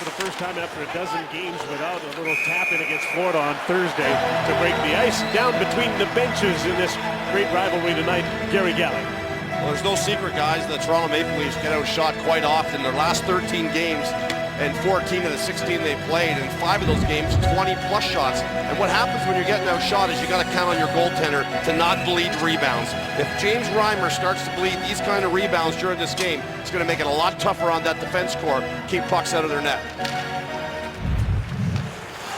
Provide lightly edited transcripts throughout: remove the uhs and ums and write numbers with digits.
for the first time after a dozen games without a little tap-in against Florida on Thursday to break the ice. Down between the benches in this great rivalry tonight, Gary Galley. Well, there's no secret, guys. The Toronto Maple Leafs get outshot quite often. Their last 13 games and 14 of the 16 they played, and 5 of those games, 20-plus shots. And what happens when you're getting outshot is you got to count on your goaltender to not bleed rebounds. If James Reimer starts to bleed these kind of rebounds during this game, it's going to make it a lot tougher on that defense corps. Keep pucks out of their net.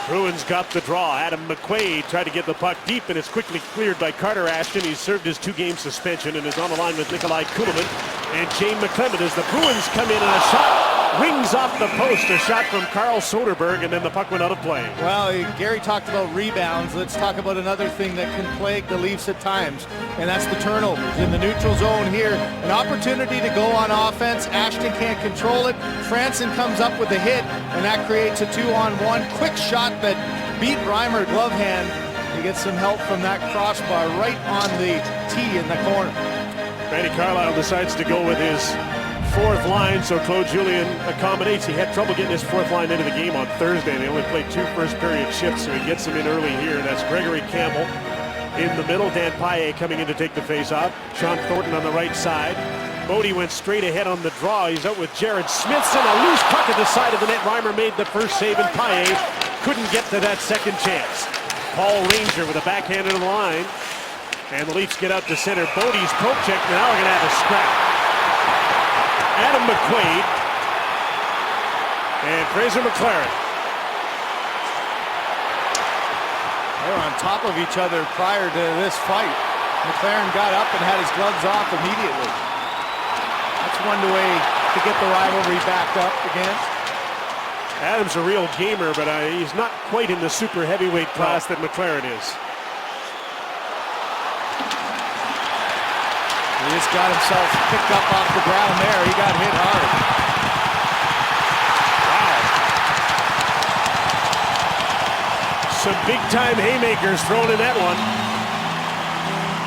Bruins got the draw. Adam McQuaid tried to get the puck deep, and it's quickly cleared by Carter Ashton. He's served his 2-game suspension and is on the line with Nikolai Kulemin and Shane McClement as the Bruins come in, and a shot rings off the post. A shot from Carl Soderberg, and then the puck went out of play. Well, Gary talked about rebounds. Let's talk about another thing that can plague the Leafs at times, and that's the turnovers. In the neutral zone here, an opportunity to go on offense. Ashton can't control it. Franson comes up with a hit, and that creates a 2-on-1. Quick shot that beat Reimer glove hand. He gets some help from that crossbar right on the tee in the corner. Randy Carlyle decides to go with his fourth line, so Claude Julien accommodates. He had trouble getting his fourth line into the game on Thursday. They only played 2 first-period shifts, so he gets them in early here. That's Gregory Campbell in the middle. Dan Paille coming in to take the face-off. Sean Thornton on the right side. Bodie went straight ahead on the draw. He's out with Jared Smithson. A loose puck at the side of the net. Reimer made the first save, and Paille couldn't get to that second chance. Paul Ranger with a backhand into the line. And the Leafs get out to center. Bodie's poke check. Now we're going to have a scrap. Adam McQuaid and Fraser McLaren. They're on top of each other prior to this fight. McLaren got up and had his gloves off immediately. That's one way to get the rivalry backed up against. Adam's a real gamer, but he's not quite in the super heavyweight class that McLaren is. He just got himself picked up off the ground there. He got hit hard. Wow. Some big-time haymakers thrown in that one.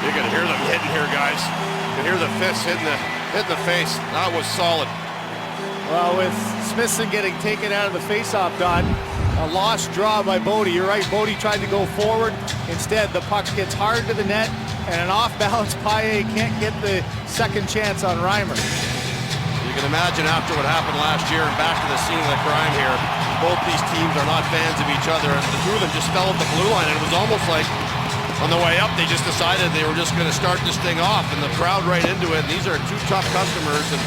You're going to hear them hitting here, guys. You can hear the fists hitting the face. That was solid. Well, with Smithson getting taken out of the faceoff, Don, a lost draw by Bodie. You're right, Bodie tried to go forward. Instead, the puck gets hard to the net, and an off-balance Paille can't get the second chance on Reimer. You can imagine after what happened last year and back to the scene of the crime here, both these teams are not fans of each other, and the two of them just fell at the blue line, and it was almost like on the way up they just decided they were just going to start this thing off, and the crowd right into it. And these are 2 tough customers, and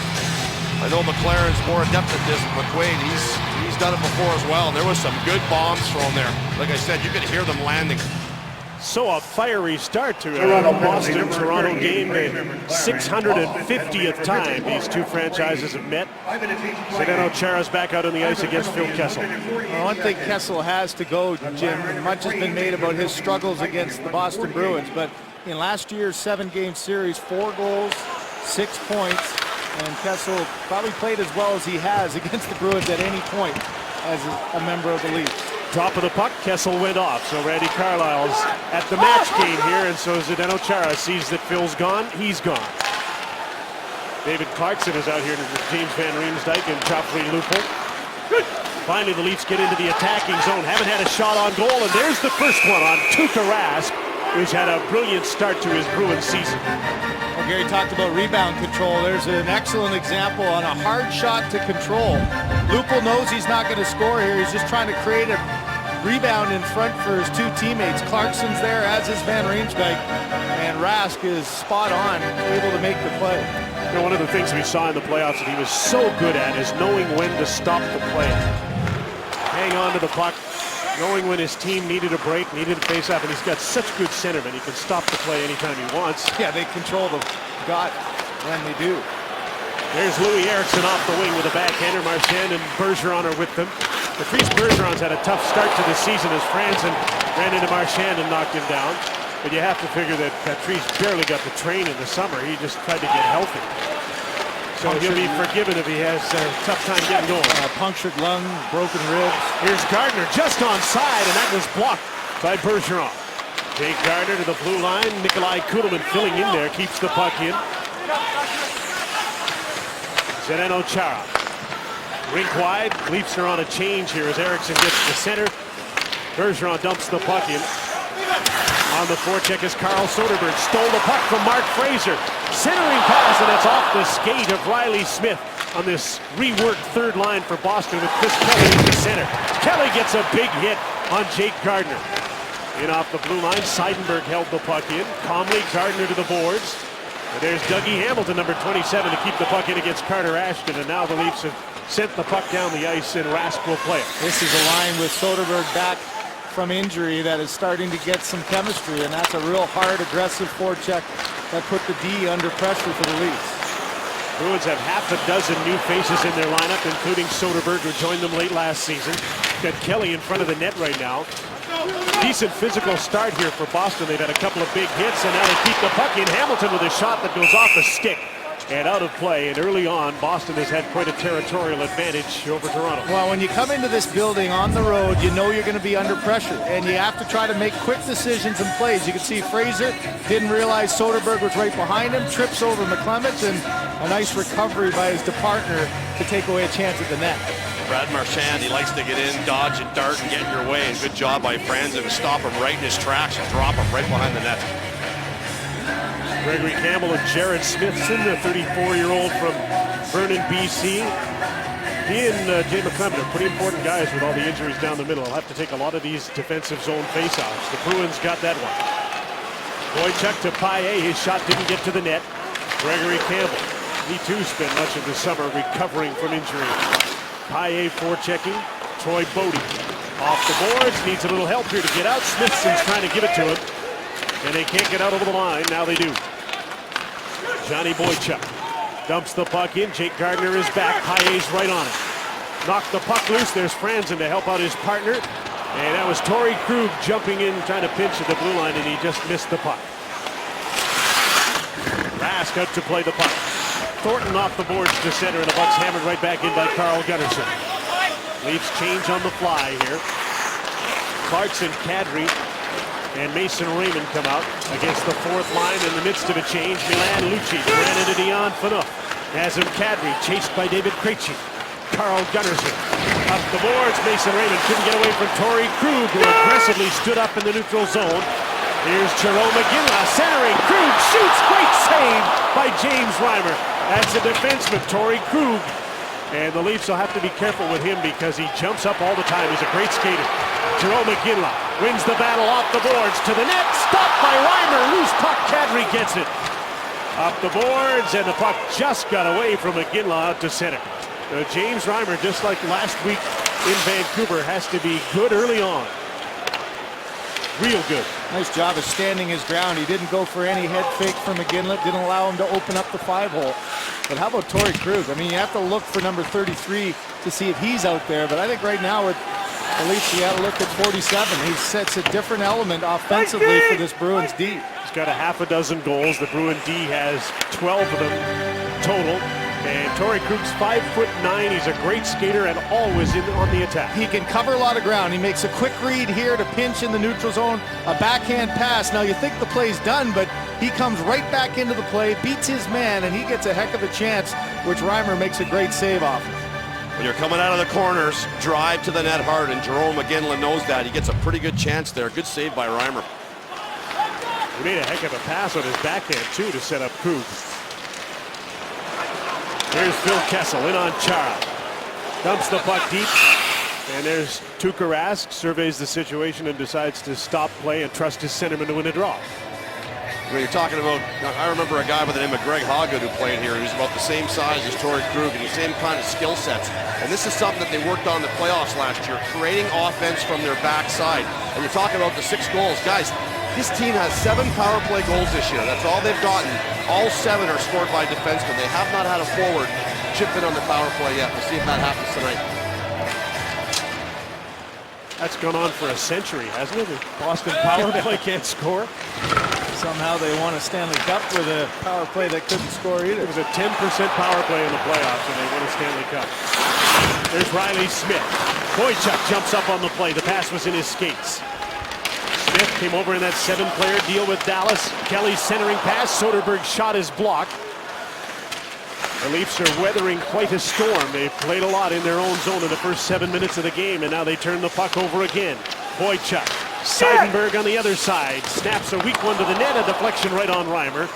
I know McLaren's more adept at this. McQuaid, he's done it before as well, and there was some good bombs thrown there. Like I said, you could hear them landing. So a fiery start to a Boston-Toronto game, the 650th time these two franchises have met. Zdeno Chara's back out on the ice against Phil Kessel. Well, one thing Kessel has to go, Jim, much has been made about his struggles against the Boston Bruins, but in last year's 7-game series, 4 goals, 6 points, and Kessel probably played as well as he has against the Bruins at any point as a member of the Leafs. Top of the puck, Kessel went off, so Randy Carlyle's at the match game here, and so Zdeno Chara sees that Phil's gone, he's gone. David Clarkson is out here to James Van Riemsdyk and Joffrey Lupul. Finally, the Leafs get into the attacking zone, haven't had a shot on goal, and there's the first one on Tuukka Rask, who's had a brilliant start to his Bruins season. Well, Gary talked about rebound control. There's an excellent example on a hard shot to control. Lupul knows he's not going to score here. He's just trying to create a rebound in front for his 2 teammates. Clarkson's there, as is Van Riemsdyk, and Rask is spot on, able to make the play. You know, one of the things we saw in the playoffs that he was so good at is knowing when to stop the play. Hang on to the puck, knowing when his team needed a break, needed a face-off, and he's got such good centermen. He can stop the play anytime he wants. Yeah, they control the gut when they do. There's Louis Eriksson off the wing with a backhander. Marchand and Bergeron are with them. Patrice Bergeron's had a tough start to the season as Franson ran into Marchand and knocked him down. But you have to figure that Patrice barely got to train in the summer. He just tried to get healthy. So he'll be forgiven if he has a tough time getting going. Punctured lung, broken ribs. Here's Gardner just onside, and that was blocked by Bergeron. Jake Gardner to the blue line. Nikolai Kulemin filling in there, keeps the puck in. Zdeno Chara. Rink wide. Leafs are on a change here as Eriksson gets to center. Bergeron dumps the puck in. On the forecheck is Carl Soderberg. Stole the puck from Mark Fraser. Centering pass, and it's off the skate of Riley Smith on this reworked third line for Boston with Chris Kelly in the center. Kelly gets a big hit on Jake Gardiner. In off the blue line, Seidenberg held the puck in. Calmly, Gardiner to the boards. And there's Dougie Hamilton, number 27, to keep the puck in against Carter Ashton. And now the Leafs have sent the puck down the ice, and Rask will play it. This is a line with Soderberg back from injury that is starting to get some chemistry, and that's a real hard, aggressive forecheck that put the D under pressure for the Leafs. Bruins have half a dozen new faces in their lineup, including Soderberg, who joined them late last season. Got Kelly in front of the net right now. Decent physical start here for Boston. They've had a couple of big hits, and now they keep the puck in. Hamilton with a shot that goes off a stick and out of play. And early on, Boston has had quite a territorial advantage over Toronto. Well, when you come into this building on the road, you know you're going to be under pressure, and you have to try to make quick decisions and plays. You can see Fraser didn't realize Soderberg was right behind him, trips over McClements, and a nice recovery by his partner to take away a chance at the net. Brad Marchand, he likes to get in, dodge and dart and get in your way, and good job by Franzen to stop him right in his tracks and drop him right behind the net. Gregory Campbell and Jared Smithson, the 34-year-old from Vernon, BC. He and Jay McClement are pretty important guys with all the injuries down the middle. They'll have to take a lot of these defensive zone faceoffs. The Bruins got that one. Boychuk to Paille. His shot didn't get to the net. Gregory Campbell. He too spent much of the summer recovering from injury. Paille forechecking. Troy Bodie off the boards. Needs a little help here to get out. Smithson's trying to give it to him. And they can't get out over the line. Now they do. Johnny Boychuk dumps the puck in. Jake Gardiner is back. Paille's right on it. Knocked the puck loose. There's Franzen to help out his partner. And that was Torrey Krug jumping in, trying to pinch at the blue line, and he just missed the puck. Rask out to play the puck. Thornton off the boards to center, and the puck's hammered right back in by Carl Gunnarsson. Leafs change on the fly here. Clarkson, Kadri, and Mason Raymond come out against the fourth line in the midst of a change. Milan Lucic ran into Dion Phaneuf. Nazem Kadri chased by David Krejci. Carl Gunnarsson up the boards. Mason Raymond couldn't get away from Torrey Krug, who aggressively stood up in the neutral zone. Here's Jarome Iginla centering. Krug shoots. Great save by James Reimer. That's a defenseman, Torrey Krug. And the Leafs will have to be careful with him because he jumps up all the time. He's a great skater. Jarome Iginla wins the battle off the boards to the net. Stopped by Reimer. Loose puck. Kadri gets it. Up the boards, and the puck just got away from Iginla out to center. James Reimer, just like last week in Vancouver, has to be good early on. Real good. Nice job of standing his ground. He didn't go for any head fake from Iginla. Didn't allow him to open up the 5-hole. But how about Torrey Krug? I mean, you have to look for number 33 to see if he's out there. But I think right now, with at least you got to look at 47. He sets a different element offensively for this Bruins D. He's got a half a dozen goals. The Bruin D has 12 of them total. And Torrey Krug's 5'9". He's a great skater and always on the attack. He can cover a lot of ground. He makes a quick read here to pinch in the neutral zone. A backhand pass. Now you think the play's done, but he comes right back into the play, beats his man, and he gets a heck of a chance, which Reimer makes a great save off. When you're coming out of the corners, drive to the net hard, and Jarome Iginla knows that. He gets a pretty good chance there. Good save by Reimer. He made a heck of a pass on his backhand, too, to set up Krug. Here's Phil Kessel in on Chara. Dumps the puck deep. And there's Tuukka Rask, surveys the situation and decides to stop play and trust his centerman to win a draw. When you're talking about, I remember a guy by the name of Greg Hoggood who played here. He was about the same size as Torrey Krug and the same kind of skill sets. And this is something that they worked on in the playoffs last year, creating offense from their backside. And you're talking about the 6 goals. Guys, this team has 7 power play goals this year. That's all they've gotten. All 7 are scored by defensemen. They have not had a forward chip in on the power play yet. We'll see if that happens tonight. That's gone on for a century, hasn't it? The Boston power play can't score. Somehow they won a Stanley Cup with a power play that couldn't score either. It was a 10% power play in the playoffs and they won a Stanley Cup. There's Riley Smith. Boychuk jumps up on the play. The pass was in his skates. Smith came over in that 7-player deal with Dallas. Kelly's centering pass. Soderberg's shot is blocked. The Leafs are weathering quite a storm. They've played a lot in their own zone in the first 7 minutes of the game, and now they turn the puck over again. Boychuk, Seidenberg on the other side, snaps a weak one to the net, a deflection right on Reimer.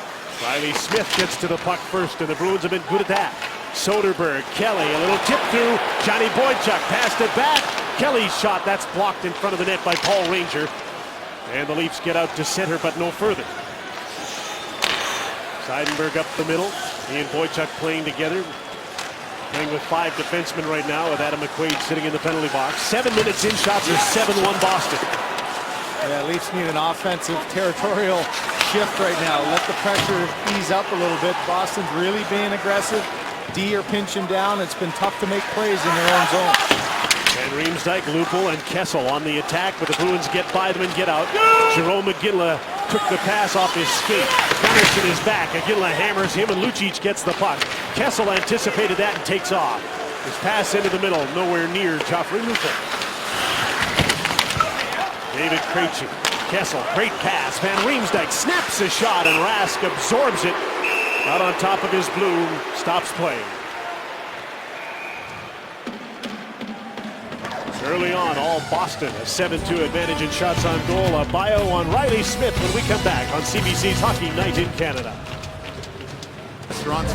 Riley Smith gets to the puck first, and the Bruins have been good at that. Soderberg, Kelly, a little tip through. Johnny Boychuk passed it back. Kelly's shot, that's blocked in front of the net by Paul Ranger. And the Leafs get out to center, but no further. Seidenberg up the middle. He and Boychuk playing together. Playing with 5 defensemen right now, with Adam McQuaid sitting in the penalty box. 7 minutes in, shots are 7-1 Boston. Yeah, Leafs need an offensive territorial shift right now. Let the pressure ease up a little bit. Boston's really being aggressive. D are pinching down. It's been tough to make plays in their own zone. And Riemsdyk, Lupul, and Kessel on the attack, but the Bruins get by them and get out. Jerome McGinley took the pass off his skate. Gunnarsson is back. McGinley hammers him, and Lucic gets the puck. Kessel anticipated that and takes off. His pass into the middle, nowhere near Joffrey Lupul. David Krejci, Kessel, great pass. Van Riemsdyk snaps a shot, and Rask absorbs it. Out on top of his blue, stops playing. Early on, all Boston, a 7-2 advantage in shots on goal. A bio on Riley Smith when we come back on CBC's Hockey Night in Canada.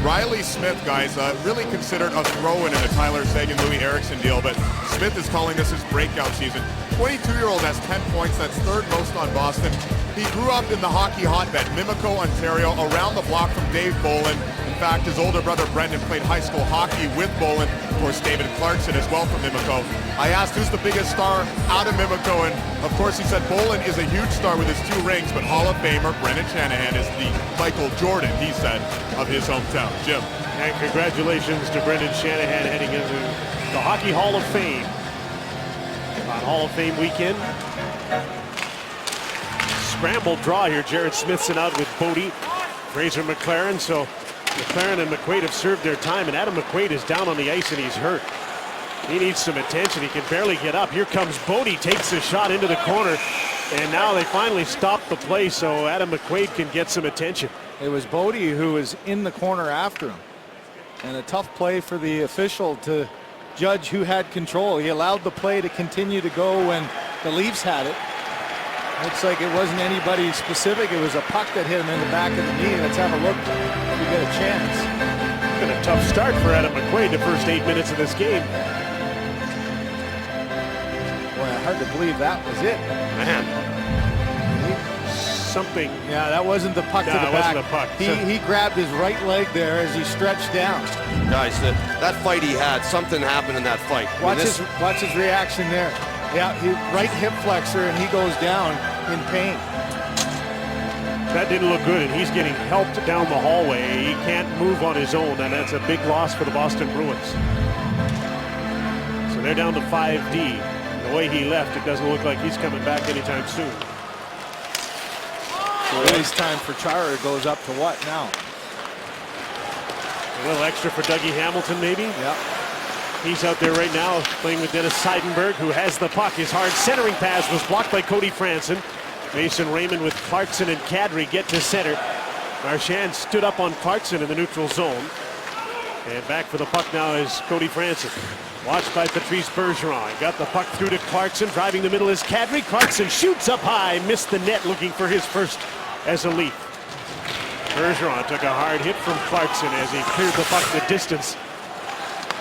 Riley Smith, guys, really considered a throw-in in the Tyler Seguin, Louis Eriksson deal, but Smith is calling this his breakout season. 22-year-old has 10 points, that's 3rd most on Boston. He grew up in the hockey hotbed, Mimico, Ontario, around the block from Dave Bolin. In fact, his older brother Brendan played high school hockey with Bolin. Of course, David Clarkson as well from Mimico. I asked who's the biggest star out of Mimico, and of course he said Bolin is a huge star with his 2 rings, but Hall of Famer Brendan Shanahan is the Michael Jordan, he said, of his hometown. Jim. And congratulations to Brendan Shanahan heading into the Hockey Hall of Fame. On Hall of Fame weekend. Scrambled draw here. Jared Smithson out with Bodie, Fraser McLaren. So McLaren and McQuaid have served their time, and Adam McQuaid is down on the ice and he's hurt. He needs some attention. He can barely get up. Here comes Bodie, takes a shot into the corner, and now they finally stop the play so Adam McQuaid can get some attention. It was Bodie who was in the corner after him. And a tough play for the official to judge who had control. He allowed the play to continue to go when the Leafs had it. Looks like it wasn't anybody specific. It was a puck that hit him in the back of the knee. Let's have a look if we get a chance. It's been a tough start for Adam McQuaid the first 8 minutes of this game. Boy, hard to believe that was it. Man. Something. Yeah, that wasn't the puck to the back. Wasn't a puck. He grabbed his right leg there as he stretched down. Guys, that fight he had, something happened in that fight. Watch his reaction there. Yeah, right hip flexor, and he goes down in pain. That didn't look good, and he's getting helped down the hallway. He can't move on his own, and that's a big loss for the Boston Bruins. So they're down to 5D. The way he left, it doesn't look like he's coming back anytime soon. So ice time for Chara goes up to what now? A little extra for Dougie Hamilton, maybe? Yeah. He's out there right now playing with Dennis Seidenberg, who has the puck. His hard centering pass was blocked by Cody Franson. Mason Raymond with Clarkson and Kadri get to center. Marchand stood up on Clarkson in the neutral zone. And back for the puck now is Cody Franson. Watched by Patrice Bergeron. Got the puck through to Clarkson. Driving the middle is Kadri. Clarkson shoots up high. Missed the net, looking for his first as a Leaf. Bergeron took a hard hit from Clarkson as he cleared the puck the distance.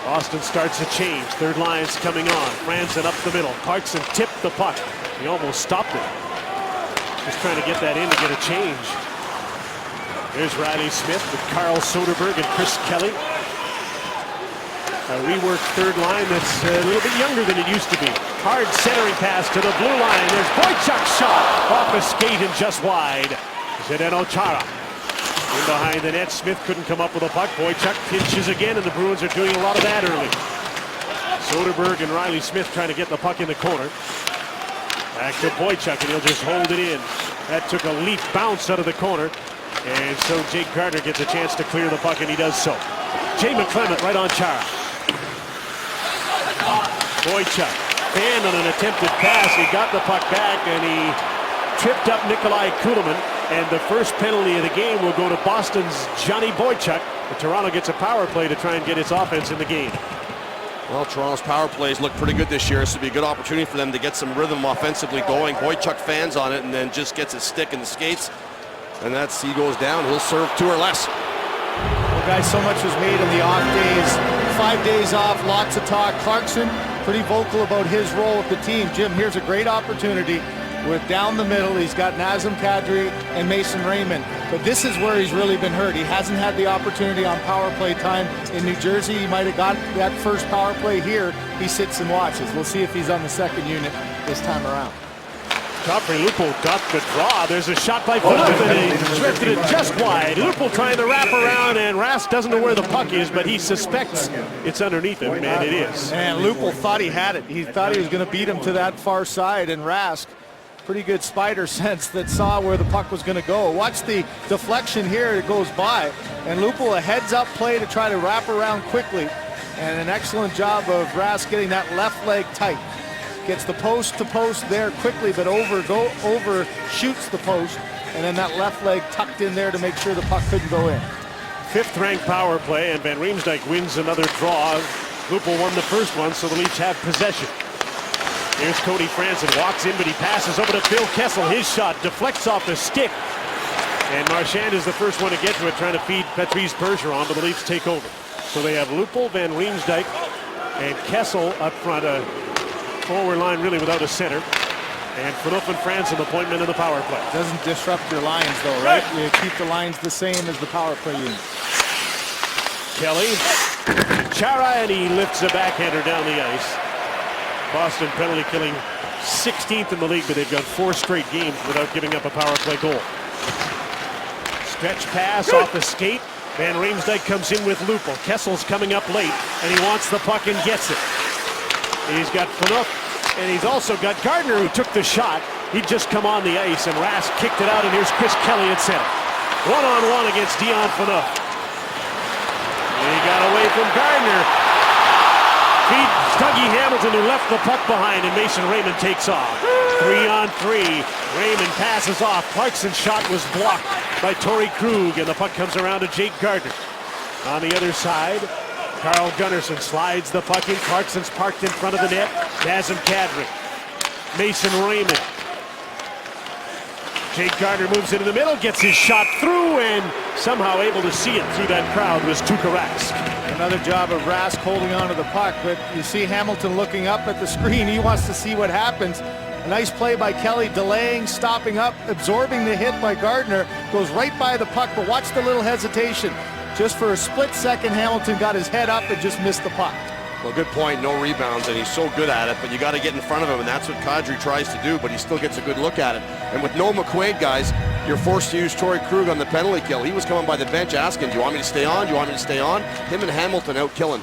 Boston starts a change. Third line's coming on. Franson up the middle. Clarkson tipped the puck. He almost stopped it. Just trying to get that in to get a change. Here's Riley Smith with Carl Soderberg and Chris Kelly. A reworked third line that's a little bit younger than it used to be. Hard centering pass to the blue line. There's Boychuk's shot off a skate and just wide. Zdeno Chara. In behind the net, Smith couldn't come up with a puck. Boychuk pinches again, and the Bruins are doing a lot of that early. Soderberg and Riley Smith trying to get the puck in the corner. Back to Boychuk, and he'll just hold it in. That took a leap bounce out of the corner. And so Jake Gardner gets a chance to clear the puck, and he does so. Jay McClement right on Chara. Boychuk fanned on an attempted pass. He got the puck back, and he tripped up Nikolai Kulemin. And the first penalty of the game will go to Boston's Johnny Boychuk. But Toronto gets a power play to try and get its offense in the game. Well, Toronto's power plays look pretty good this year. This would be a good opportunity for them to get some rhythm offensively going. Boychuk fans on it and then just gets his stick in the skates. And he goes down. He'll serve 2 or less. Well, guys, so much was made in the off days. 5 days off, lots of talk. Clarkson, pretty vocal about his role with the team. Jim, here's a great opportunity with down the middle. He's got Nazem Kadri and Mason Raymond. But this is where he's really been hurt. He hasn't had the opportunity on power play time in New Jersey. He might have got that first power play here. He sits and watches. We'll see if he's on the second unit this time around. Joffrey Lupul got the draw. There's a shot by Phaneuf, and he drifted it just wide. Lupul trying to wrap around, and Rask doesn't know where the puck is, but he suspects it's underneath him, and it is. And Lupul thought he had it. He thought he was going to beat him to that far side, and Rask, pretty good spider sense that saw where the puck was going to go. Watch the deflection here. It goes by, and Lupul a heads-up play to try to wrap around quickly, and an excellent job of Rask getting that left leg tight. Gets the post to post there quickly, but overshoots the post, and then that left leg tucked in there to make sure the puck couldn't go in. 5th-ranked power play, and Van Riemsdyk wins another draw. Lupul won the first one, so the Leafs have possession. Here's Cody Franson, walks in, but he passes over to Phil Kessel. His shot deflects off the stick, and Marchand is the first one to get to it, trying to feed Patrice Bergeron, but the Leafs take over. So they have Lupul, Van Riemsdyk, and Kessel up front. Forward line really without a center. And Phaneuf and Franson appointment in the power play. Doesn't disrupt your lines though, right? You keep the lines the same as the power play unit. Kelly, Chara, and he lifts a backhander down the ice. Boston penalty killing 16th in the league, but they've got 4 straight games without giving up a power play goal. Stretch pass off the skate. Van Riemsdyk comes in with Lupul. Kessel's coming up late, and he wants the puck and gets it. He's got Phaneuf, and he's also got Gardner, who took the shot. He'd just come on the ice, and Rask kicked it out, and here's Chris Kelly at center. 1-on-1 against Dion Phaneuf. And he got away from Gardner. Feeds Dougie Hamilton, who left the puck behind, and Mason Raymond takes off. 3-on-3. Raymond passes off. Clarkson's shot was blocked by Torrey Krug, and the puck comes around to Jake Gardner. On the other side, Carl Gunnarsson slides the puck in. Clarkson's parked in front of the net. Nazem Kadri. Mason Raymond. Jake Gardner moves into the middle, gets his shot through, and somehow able to see it through that crowd was Tuukka Rask. Another job of Rask holding on to the puck, but you see Hamilton looking up at the screen. He wants to see what happens. A nice play by Kelly, delaying, stopping up, absorbing the hit by Gardner. Goes right by the puck, but watch the little hesitation. Just for a split second, Hamilton got his head up and just missed the puck. Well, good point. No rebounds, and he's so good at it, but you got to get in front of him, and that's what Kadri tries to do, but he still gets a good look at it. And with Noah McQuaid, guys, you're forced to use Torrey Krug on the penalty kill. He was coming by the bench asking, do you want me to stay on? Do you want me to stay on? Him and Hamilton out killing.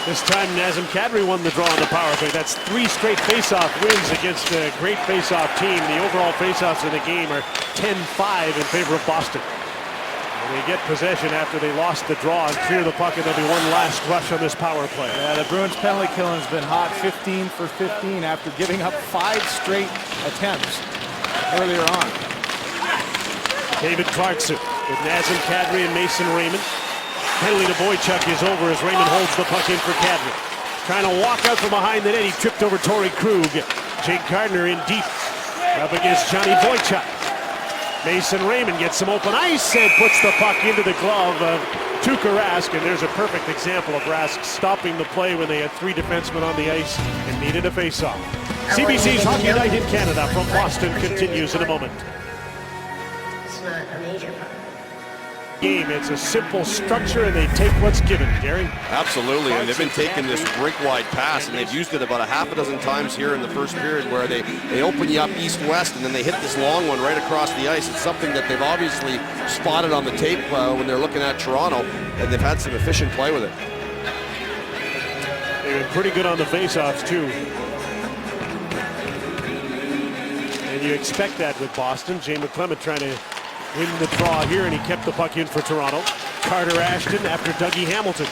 This time, Nazem Kadri won the draw on the power play. That's 3 straight face-off wins against a great face-off team. The overall face-offs in the game are 10-5 in favor of Boston. And they get possession after they lost the draw and clear the puck, and there'll be one last rush on this power play. Yeah, the Bruins penalty killing has been hot, 15 for 15 after giving up 5 straight attempts earlier on. David Clarkson with Nazem Kadri and Mason Raymond. Penalty to Boychuk is over as Raymond holds the puck in for Kadri. Trying to walk out from behind the net, he tripped over Torrey Krug. Jake Gardner in deep up against Johnny Boychuk. Mason Raymond gets some open ice and puts the puck into the glove of Tuukka Rask, and there's a perfect example of Rask stopping the play when they had 3 defensemen on the ice and needed a face-off. CBC's Hockey Night in Canada from Boston continues in a moment. It's not a major problem. Game. It's a simple structure, and they take what's given, Gary. Absolutely, and they've been taking this rink-wide pass, and they've used it about a half a dozen times here in the first period where they open you up east-west, and then they hit this long one right across the ice. It's something that they've obviously spotted on the tape when they're looking at Toronto, and they've had some efficient play with it. They've been pretty good on the face-offs, too. And you expect that with Boston. Jay McClement trying to win the draw here, and he kept the puck in for Toronto. Carter Ashton after Dougie Hamilton.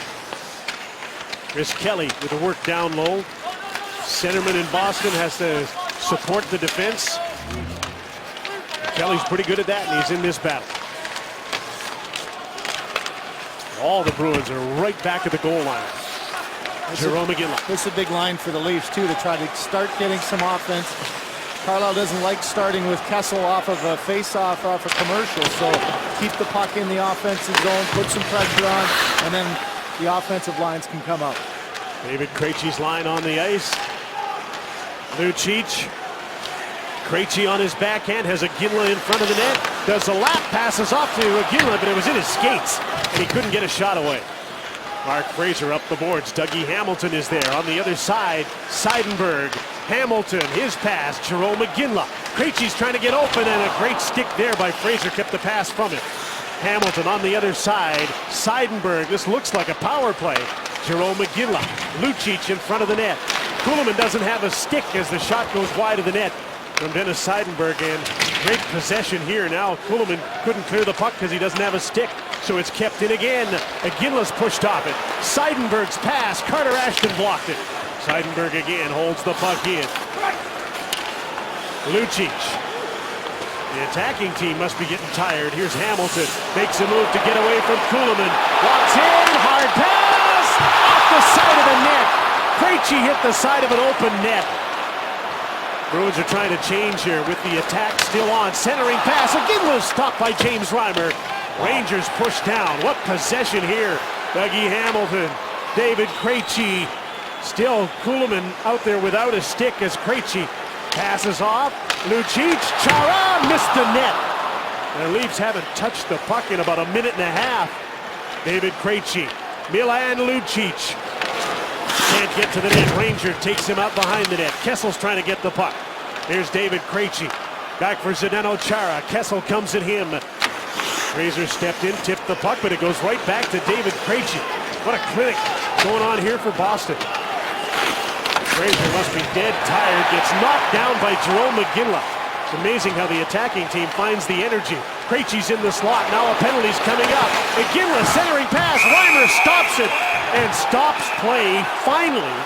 Chris Kelly with the work down low. Centerman in Boston has to support the defense. Kelly's pretty good at that, and he's in this battle. All the Bruins are right back at the goal line. Jerome McGinley. This is a big line for the Leafs, too, to try to start getting some offense. Carlisle doesn't like starting with Kessel off of a face-off off a commercial, so keep the puck in the offensive zone, put some pressure on, and then the offensive lines can come up. David Krejci's line on the ice. Lucic. Krejci on his backhand, has Iginla in front of the net. Does a lap, passes off to Iginla, but it was in his skates, and he couldn't get a shot away. Mark Fraser up the boards. Dougie Hamilton is there. On the other side, Seidenberg. Hamilton, his pass. Jerome McGinley. Krejci's trying to get open, and a great stick there by Fraser kept the pass from him. Hamilton on the other side. Seidenberg. This looks like a power play. Jerome McGinley. Lucic in front of the net. Kuhlman doesn't have a stick as the shot goes wide of the net from Dennis Seidenberg, and great possession here. Now Kuhlman couldn't clear the puck because he doesn't have a stick, so it's kept in again. Iginla's pushed off it. Seidenberg's pass. Carter Ashton blocked it. Seidenberg again holds the puck in. Lucic. The attacking team must be getting tired. Here's Hamilton. Makes a move to get away from Kuhlman. Walks in. Hard pass. Off the side of the net. Krejci hit the side of an open net. Bruins are trying to change here with the attack still on. Centering pass. Again was stopped by James Reimer. Rangers push down. What possession here. Dougie Hamilton. David Krejci. Still Kuhlman out there without a stick as Krejci passes off. Lucic. Chara missed the net. The Leafs haven't touched the puck in about a minute and a half. David Krejci. Milan Lucic. Can't get to the net. Ranger takes him out behind the net. Kessel's trying to get the puck. Here's David Krejci. Back for Zdeno Chara. Kessel comes at him. Fraser stepped in, tipped the puck, but it goes right back to David Krejci. What a clinic going on here for Boston. Fraser must be dead tired. Gets knocked down by Jerome McGinley. It's amazing how the attacking team finds the energy. Krejci's in the slot. Now a penalty's coming up. McGinley centering pass. Reimer stops it and stops play finally.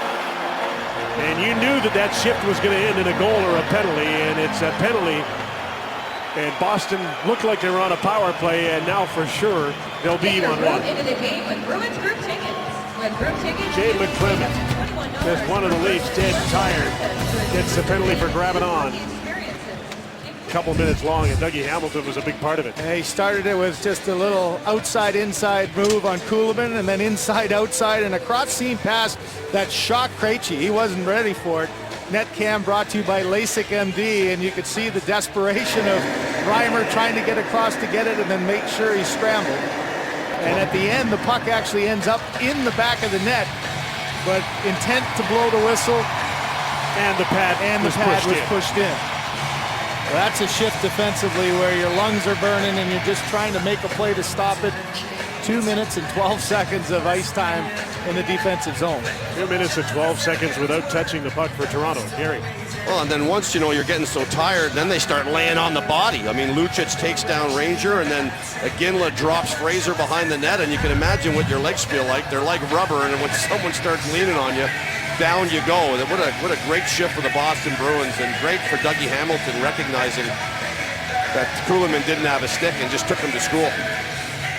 And you knew that that shift was going to end in a goal or a penalty, and it's a penalty. And Boston looked like they were on a power play, and now for sure they'll be on one. Into the game with Bruins group tickets. With group tickets, Jay McClement, just one of the Leafs dead tired, gets the penalty for grabbing on. Couple minutes long, and Dougie Hamilton was a big part of it. He started it with just a little outside-inside move on Kuhlman, and then inside-outside and a cross-seam pass that shocked Krejci. He wasn't ready for it. Net cam brought to you by LASIK MD, and you could see the desperation of Reimer trying to get across to get it and then make sure he scrambled. And at the end, the puck actually ends up in the back of the net, but intent to blow the whistle, And the pad was pushed in. Well, that's a shift defensively where your lungs are burning and you're just trying to make a play to stop it. 2 minutes and 12 seconds of ice time in the defensive zone. 2 minutes and 12 seconds without touching the puck for Toronto. Gary. Well, and then once, you're getting so tired, then they start laying on the body. I mean, Lucic takes down Ranger, and then Iginla drops Fraser behind the net, and you can imagine what your legs feel like. They're like rubber, and when someone starts leaning on you, down you go. What a great shift for the Boston Bruins, and great for Dougie Hamilton recognizing that Kuhlman didn't have a stick and just took him to school.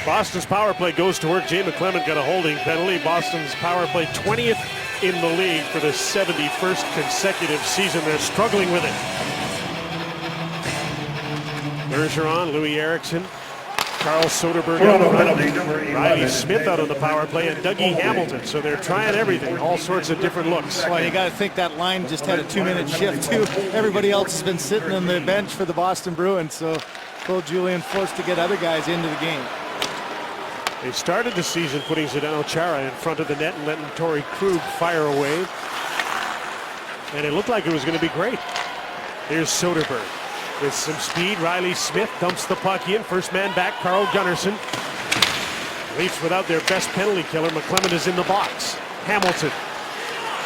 Boston's power play goes to work. Jay McClement got a holding penalty. Boston's power play 20th in the league for the 71st consecutive season. They're struggling with it. Bergeron, Louis Eriksson, Carl Soderberg, Riley Smith out on the power play, and Dougie Hamilton. So they're trying everything, all sorts of different looks. Well, you got to think that line just had a 2-minute shift too. Everybody else has been sitting on the bench for the Boston Bruins, so Claude Julien forced to get other guys into the game. They started the season putting Zdeno Chara in front of the net and letting Torrey Krug fire away. And it looked like it was going to be great. Here's Soderberg. With some speed, Riley Smith dumps the puck in. First man back, Carl Gunnarsson. Leafs without their best penalty killer. McClement is in the box. Hamilton.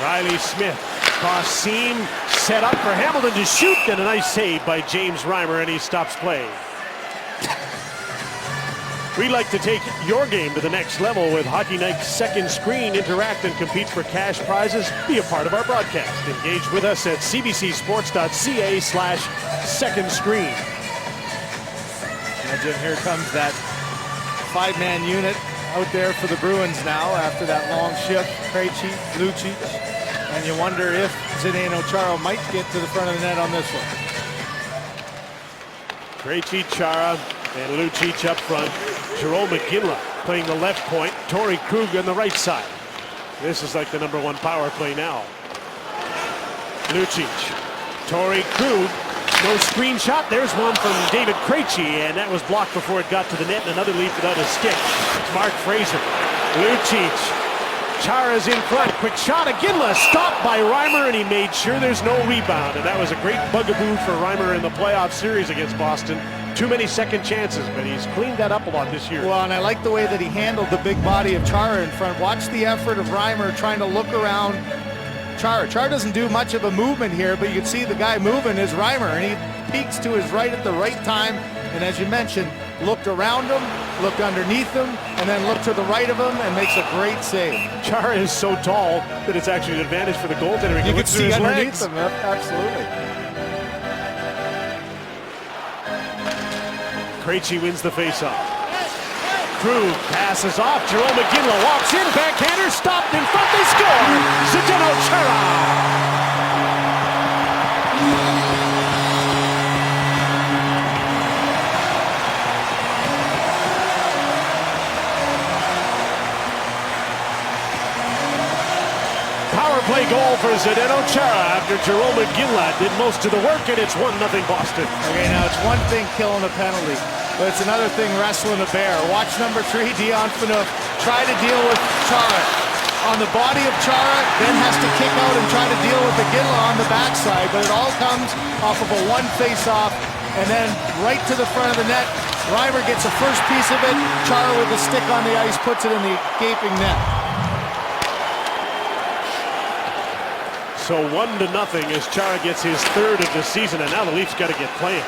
Riley Smith. Cross seam set up for Hamilton to shoot, and a nice save by James Reimer, and he stops play. We'd like to take your game to the next level with Hockey Night's Second Screen. Interact and compete for cash prizes. Be a part of our broadcast. Engage with us at cbcsports.ca/second screen. Imagine here comes that 5-man unit out there for the Bruins now after that long shift. Krejci, Lucic, and you wonder if Zdeno Chara might get to the front of the net on this one. Krejci, Chara, and Lucic up front. Jerome McGinley playing the left point. Torrey Krug on the right side. This is like the #1 power play now. Lucic, Torrey Krug, no screen shot. There's one from David Krejci, and that was blocked before it got to the net. And another lead without a stick. It's Mark Fraser. Lucic, Chara's in front. Quick shot. Iginla stopped by Reimer, and he made sure there's no rebound. And that was a great bugaboo for Reimer in the playoff series against Boston. Too many second chances, but he's cleaned that up a lot this year. Well, and I like the way that he handled the big body of Chara in front. Watch the effort of Reimer trying to look around Chara. Chara doesn't do much of a movement here, but you can see the guy moving is Reimer, and he peeks to his right at the right time. And as you mentioned, looked around him, looked underneath him, and then looked to the right of him and makes a great save. Chara is so tall that it's actually an advantage for the goaltender. He You can can see his underneath legs. him, absolutely. Krejci wins the faceoff. Krug passes off. Jerome McGinley walks in. Backhander stopped in front. They score. Zdeno Chara. Power play goal for Zdeno Chara after Jerome McGinley did most of the work, and it's 1-0 Boston. Okay, now it's one thing killing a penalty, but it's another thing wrestling a bear. Watch number 3, Dion Phaneuf, try to deal with Chara on the body of Chara, then has to kick out and try to deal with McGinley on the backside, but it all comes off of a one face-off, and then right to the front of the net. Reimer gets the first piece of it. Chara with the stick on the ice puts it in the gaping net. So 1-0 as Chara gets his third of the season, and now the Leafs got to get playing.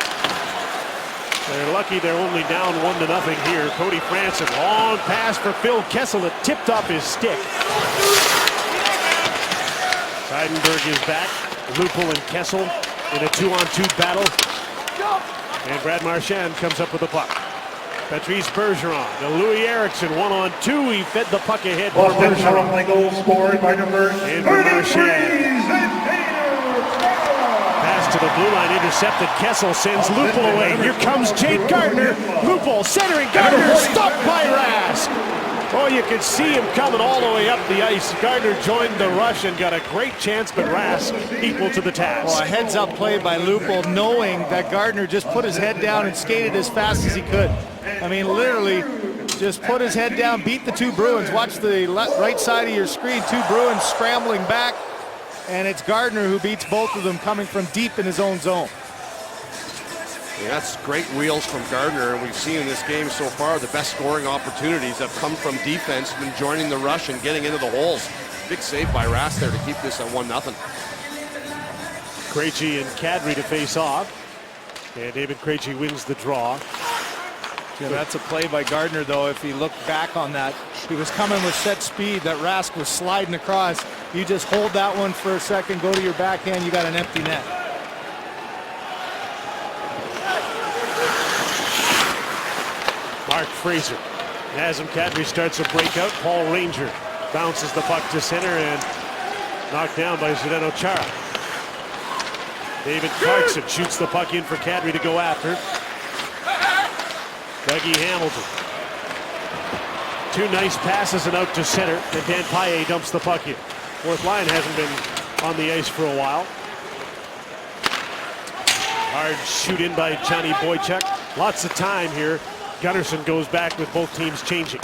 They're lucky they're only down 1-0 here. Cody Franson, long pass for Phil Kessel. It tipped off his stick. Seidenberg is back. Lupul and Kessel in a 2-on-2 battle. And Brad Marchand comes up with the puck. Patrice Bergeron to Louis Eriksson, 1-on-2. He fed the puck ahead. Boston power play goal scored by number 33, Pass to the blue line, intercepted. Kessel sends Lupul away. Here comes Jake Gardiner. Lupul centering. Gardiner stopped by Rask. Oh, you can see him coming all the way up the ice. Gardiner joined the rush and got a great chance, but Rask equal to the task. Well, a heads-up play by Lupul, knowing that Gardiner just put his head down and skated as fast as he could. I mean, literally, just put his head down, beat the two Bruins. Watch the right side of your screen, two Bruins scrambling back, and it's Gardiner who beats both of them coming from deep in his own zone. Yeah, that's great wheels from Gardiner, and we've seen in this game so far the best scoring opportunities have come from defense, been joining the rush and getting into the holes. Big save by Rask there to keep this at 1-0. Krejci and Kadri to face off, and David Krejci wins the draw. Yeah, that's a play by Gardiner, though. If he looked back on that, he was coming with set speed. That Rask was sliding across. You just hold that one for a second, go to your backhand, you got an empty net. Mark Fraser. Nazem Kadri starts a breakout. Paul Ranger bounces the puck to center and knocked down by Zdeno Chara. David Clarkson shoots the puck in for Kadri to go after. Dougie Hamilton. Two nice passes and out to center, and Dan Paille dumps the puck in. Fourth line hasn't been on the ice for a while. Hard shoot in by Johnny Boychuk. Lots of time here. Gunnarsson goes back with both teams changing.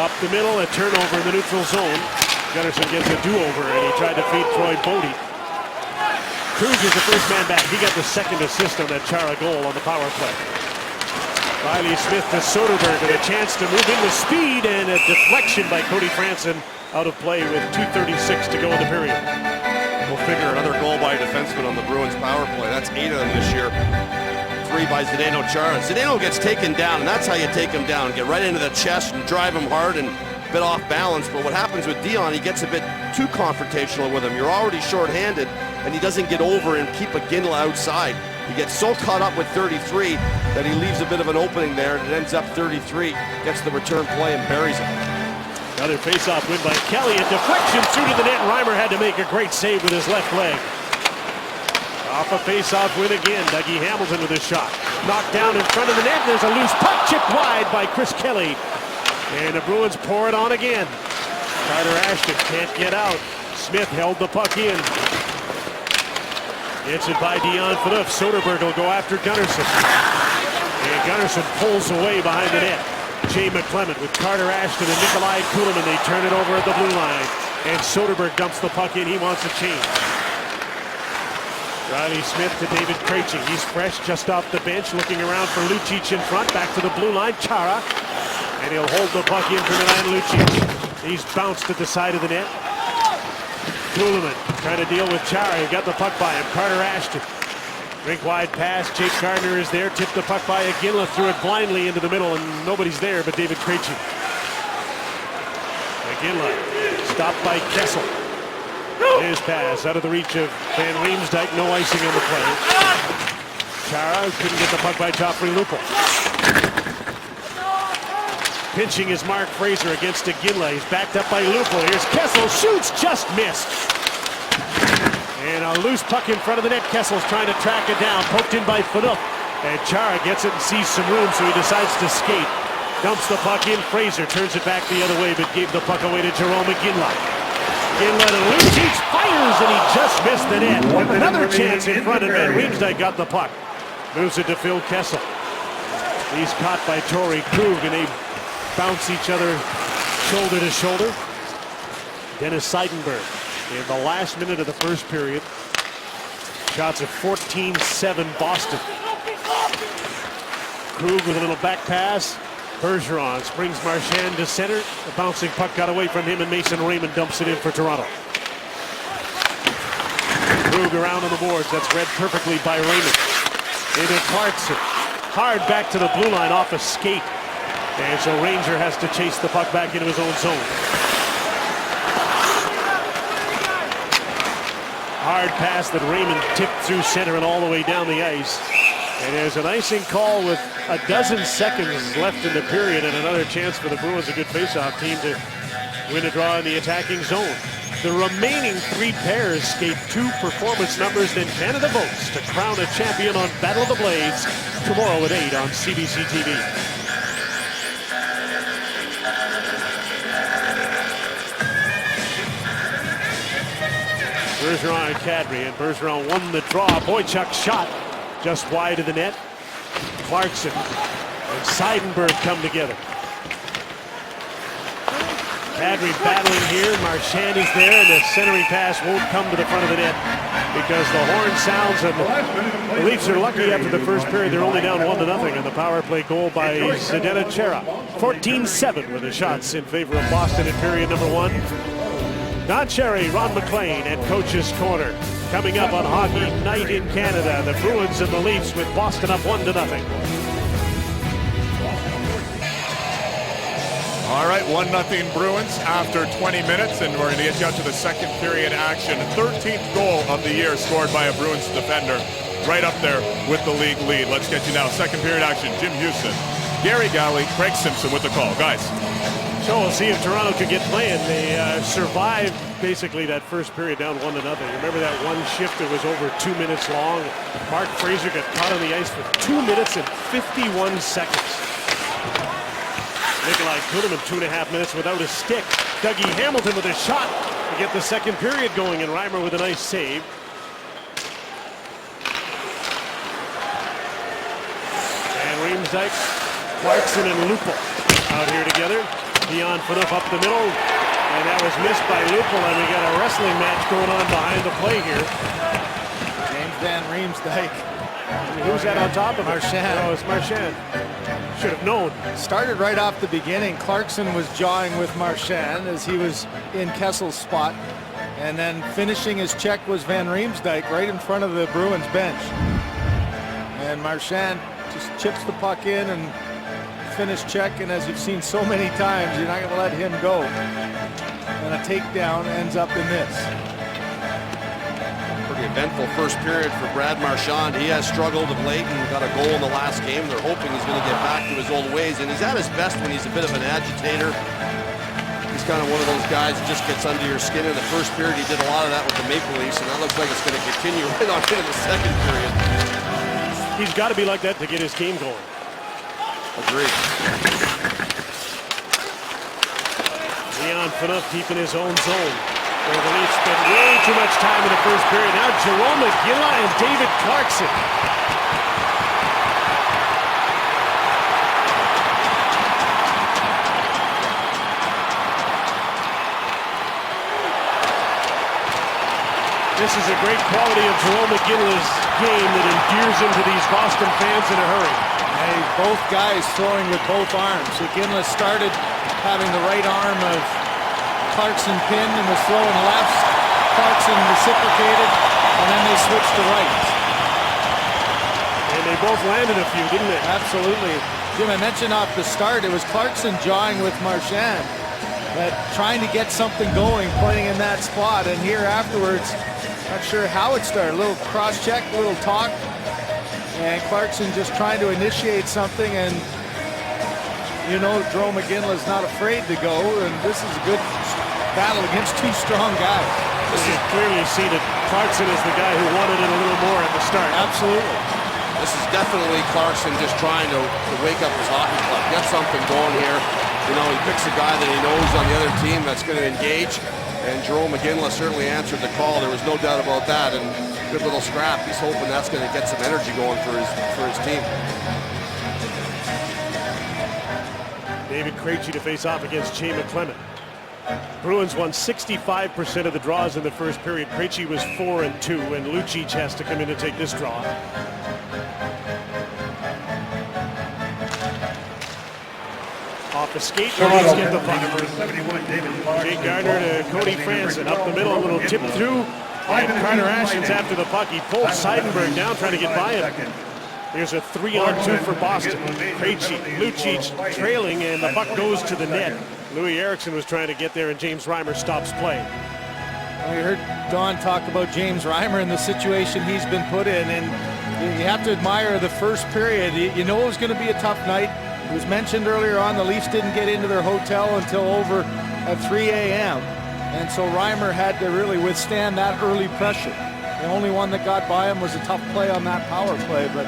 Up the middle, a turnover in the neutral zone. Gunnarsson gets a do-over, and he tried to feed Troy Bodie. Krug is the first man back. He got the second assist on that Chara goal on the power play. Riley Smith to Soderberg, and a chance to move into speed, and a deflection by Cody Franson out of play with 2:36 to go in the period. We'll figure another goal by a defenseman on the Bruins power play. That's 8 of them this year. 3 by Zdeno Chara. Zdeno gets taken down, and that's how you take him down. Get right into the chest and drive him hard and a bit off balance. But what happens with Dion, he gets a bit too confrontational with him. You're already shorthanded, and he doesn't get over and keep Iginla outside. He gets so caught up with 33 that he leaves a bit of an opening there, and it ends up 33. Gets the return play and buries it. Another face-off win by Kelly. A deflection through to the net. Reimer had to make a great save with his left leg. Off a face-off win again. Dougie Hamilton with a shot. Knocked down in front of the net. There's a loose puck chipped wide by Chris Kelly. And the Bruins pour it on again. Carter Ashton can't get out. Smith held the puck in. Gets it by Dion Phaneuf. Soderberg will go after Gunnarsson. And Gunnarsson pulls away behind the net. Jay McClement with Carter Ashton and Nikolai Kulemin. They turn it over at the blue line. And Soderberg dumps the puck in. He wants a change. Riley Smith to David Krejci. He's fresh just off the bench, looking around for Lucic in front. Back to the blue line. Chara. And he'll hold the puck in for Milan Lucic. He's bounced at the side of the net. Kulemin trying to deal with Chara. He got the puck by him. Carter Ashton. Rink wide pass. Jake Gardner is there. Tipped the puck by Iginla. Threw it blindly into the middle, and nobody's there but David Krejci. Iginla stopped by Kessel. His pass out of the reach of Van Riemsdyk. No icing on the play. Chara couldn't get the puck by Joffrey Lupul. Pinching is Mark Fraser against Iginla. He's backed up by Lupul. Here's Kessel. Shoots. Just missed. And a loose puck in front of the net. Kessel's trying to track it down. Poked in by Phaneuf. And Chara gets it and sees some room, so he decides to skate. Dumps the puck in. Fraser turns it back the other way, but gave the puck away to Jerome Iginla. Iginla to Lucic. Fires, and he just missed the net. Another chance in front, and Van Riemsdyk got the puck. Moves it to Phil Kessel. He's caught by Torrey Krug, and they bounce each other shoulder to shoulder. Dennis Seidenberg in the last minute of the first period. Shots at 14-7 Boston. Krug with a little back pass. Bergeron springs Marchand to center. The bouncing puck got away from him, and Mason Raymond dumps it in for Toronto. Krug around on the boards. That's read perfectly by Raymond. Into Clarkson. Hard back to the blue line off a skate. And so Ranger has to chase the puck back into his own zone. Hard pass that Raymond tipped through center and all the way down the ice. And there's an icing call with a dozen seconds left in the period, and another chance for the Bruins, a good faceoff team, to win a draw in the attacking zone. The remaining three pairs skate 2 performance numbers, then Canada votes to crown a champion on Battle of the Blades tomorrow at 8 on CBC TV. Bergeron and Kadri, and Bergeron won the draw. Boychuk shot just wide of the net. Clarkson and Seidenberg come together. Kadri battling here. Marchand is there, and the centering pass won't come to the front of the net because the horn sounds, and the Leafs are lucky after the first period. They're only down 1-0 on the power play goal by Zdeno Chara. 14-7 were the shots in favor of Boston in period number 1. Don Cherry, Ron McLean, and Coach's Corner. Coming up on Hockey Night in Canada, the Bruins and the Leafs with Boston up 1-0. All right, 1-0 Bruins after 20 minutes, and we're going to get you out to the second period action. 13th goal of the year scored by a Bruins defender, right up there with the league lead. Let's get you now. Second period action. Jim Houston, Gary Galley, Craig Simpson with the call. Guys. So we'll see if Toronto can get playing. They survived basically that first period down 1-0. Remember that one shift that was over 2 minutes long? Mark Fraser got caught on the ice for 2 minutes and 51 seconds. Nikolai Kulemin 2.5 minutes without a stick. Dougie Hamilton with a shot to get the second period going, and Reimer with a nice save. And Riemsdyk, Clarkson, and Lupul out here together. Dion Phaneuf up the middle, and that was missed by Lupul, and we got a wrestling match going on behind the play here. James Van Riemsdyk. Who's that on top of it? Marchand. Oh, it's Marchand. Should have known. Started right off the beginning. Clarkson was jawing with Marchand as he was in Kessel's spot. And then finishing his check was Van Riemsdyk right in front of the Bruins bench. And Marchand just chips the puck in and finish check, and as you've seen so many times, you're not going to let him go. And a takedown ends up in this. Pretty eventful first period for Brad Marchand. He has struggled of late and got a goal in the last game. They're hoping he's going to get back to his old ways, and he's at his best when he's a bit of an agitator. He's kind of one of those guys that just gets under your skin. In the first period, he did a lot of that with the Maple Leafs, and that looks like it's going to continue right on in the second period. He's got to be like that to get his game going. Agreed. Leon Phaneuf keeping his own zone. Where the Leafs spent way too much time in the first period. Now Jarome Iginla and David Clarkson. This is a great quality of Jarome Iginla's game that endears him to these Boston fans in a hurry. Hey, both guys throwing with both arms. Iginla started having the right arm of Clarkson pinned and was throwing left. Clarkson reciprocated, and then they switched to right. And they both landed a few, didn't they? Absolutely. Jim, I mentioned off the start, it was Clarkson jawing with Marchand, that trying to get something going, playing in that spot. And here afterwards, not sure how it started. A little cross-check, a little talk. And Clarkson just trying to initiate something, and you know Jarome Iginla's not afraid to go, and this is a good battle against two strong guys. This is clearly see that Clarkson is the guy who wanted it a little more at the start. Absolutely. This is definitely Clarkson just trying to wake up his hockey club, get something going here. You know, he picks a guy that he knows on the other team that's going to engage, and Jarome Iginla certainly answered the call. There was no doubt about that, and good little scrap. He's hoping that's going to get some energy going for his team. David Krejci to face off against Jay McClement. Bruins won 65% of the draws in the first period. Krejci was 4-2, and Lucic has to come in to take this draw. Off the skate, the Leafs get the puck. Jake Gardiner to Cody Franson, up the middle, a little tip through. And Carter Ashton's after the puck. He pulls Seidenberg down, trying to get by him. Here's a 3-on-2 for Boston. Krejci, Lucic trailing, and the puck goes to the net. Louis Eriksson was trying to get there, and James Reimer stops play. Well, you heard Don talk about James Reimer and the situation he's been put in, and you have to admire the first period. You know it was going to be a tough night. It was mentioned earlier on the Leafs didn't get into their hotel until over at 3 a.m. And so Reimer had to really withstand that early pressure. The only one that got by him was a tough play on that power play, but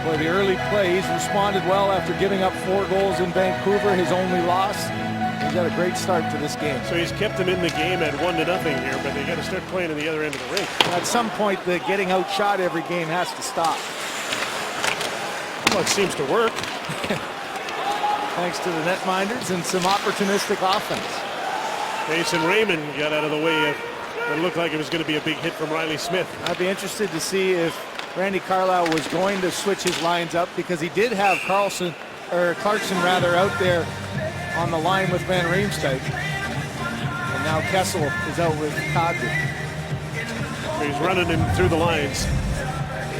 boy, the early play, he's responded well after giving up 4 goals in Vancouver, his only loss. He's got a great start to this game. So he's kept them in the game at 1-0 here, but they got to start playing in the other end of the rink. At some point, the getting outshot every game has to stop. Well, it seems to work. Thanks to the netminders and some opportunistic offense. Mason Raymond got out of the way of what looked like it was going to be a big hit from Riley Smith. I'd be interested to see if Randy Carlyle was going to switch his lines up, because he did have Clarkson out there on the line with Van Riemsdyk. And now Kessel is out with Kadri. He's running him through the lines.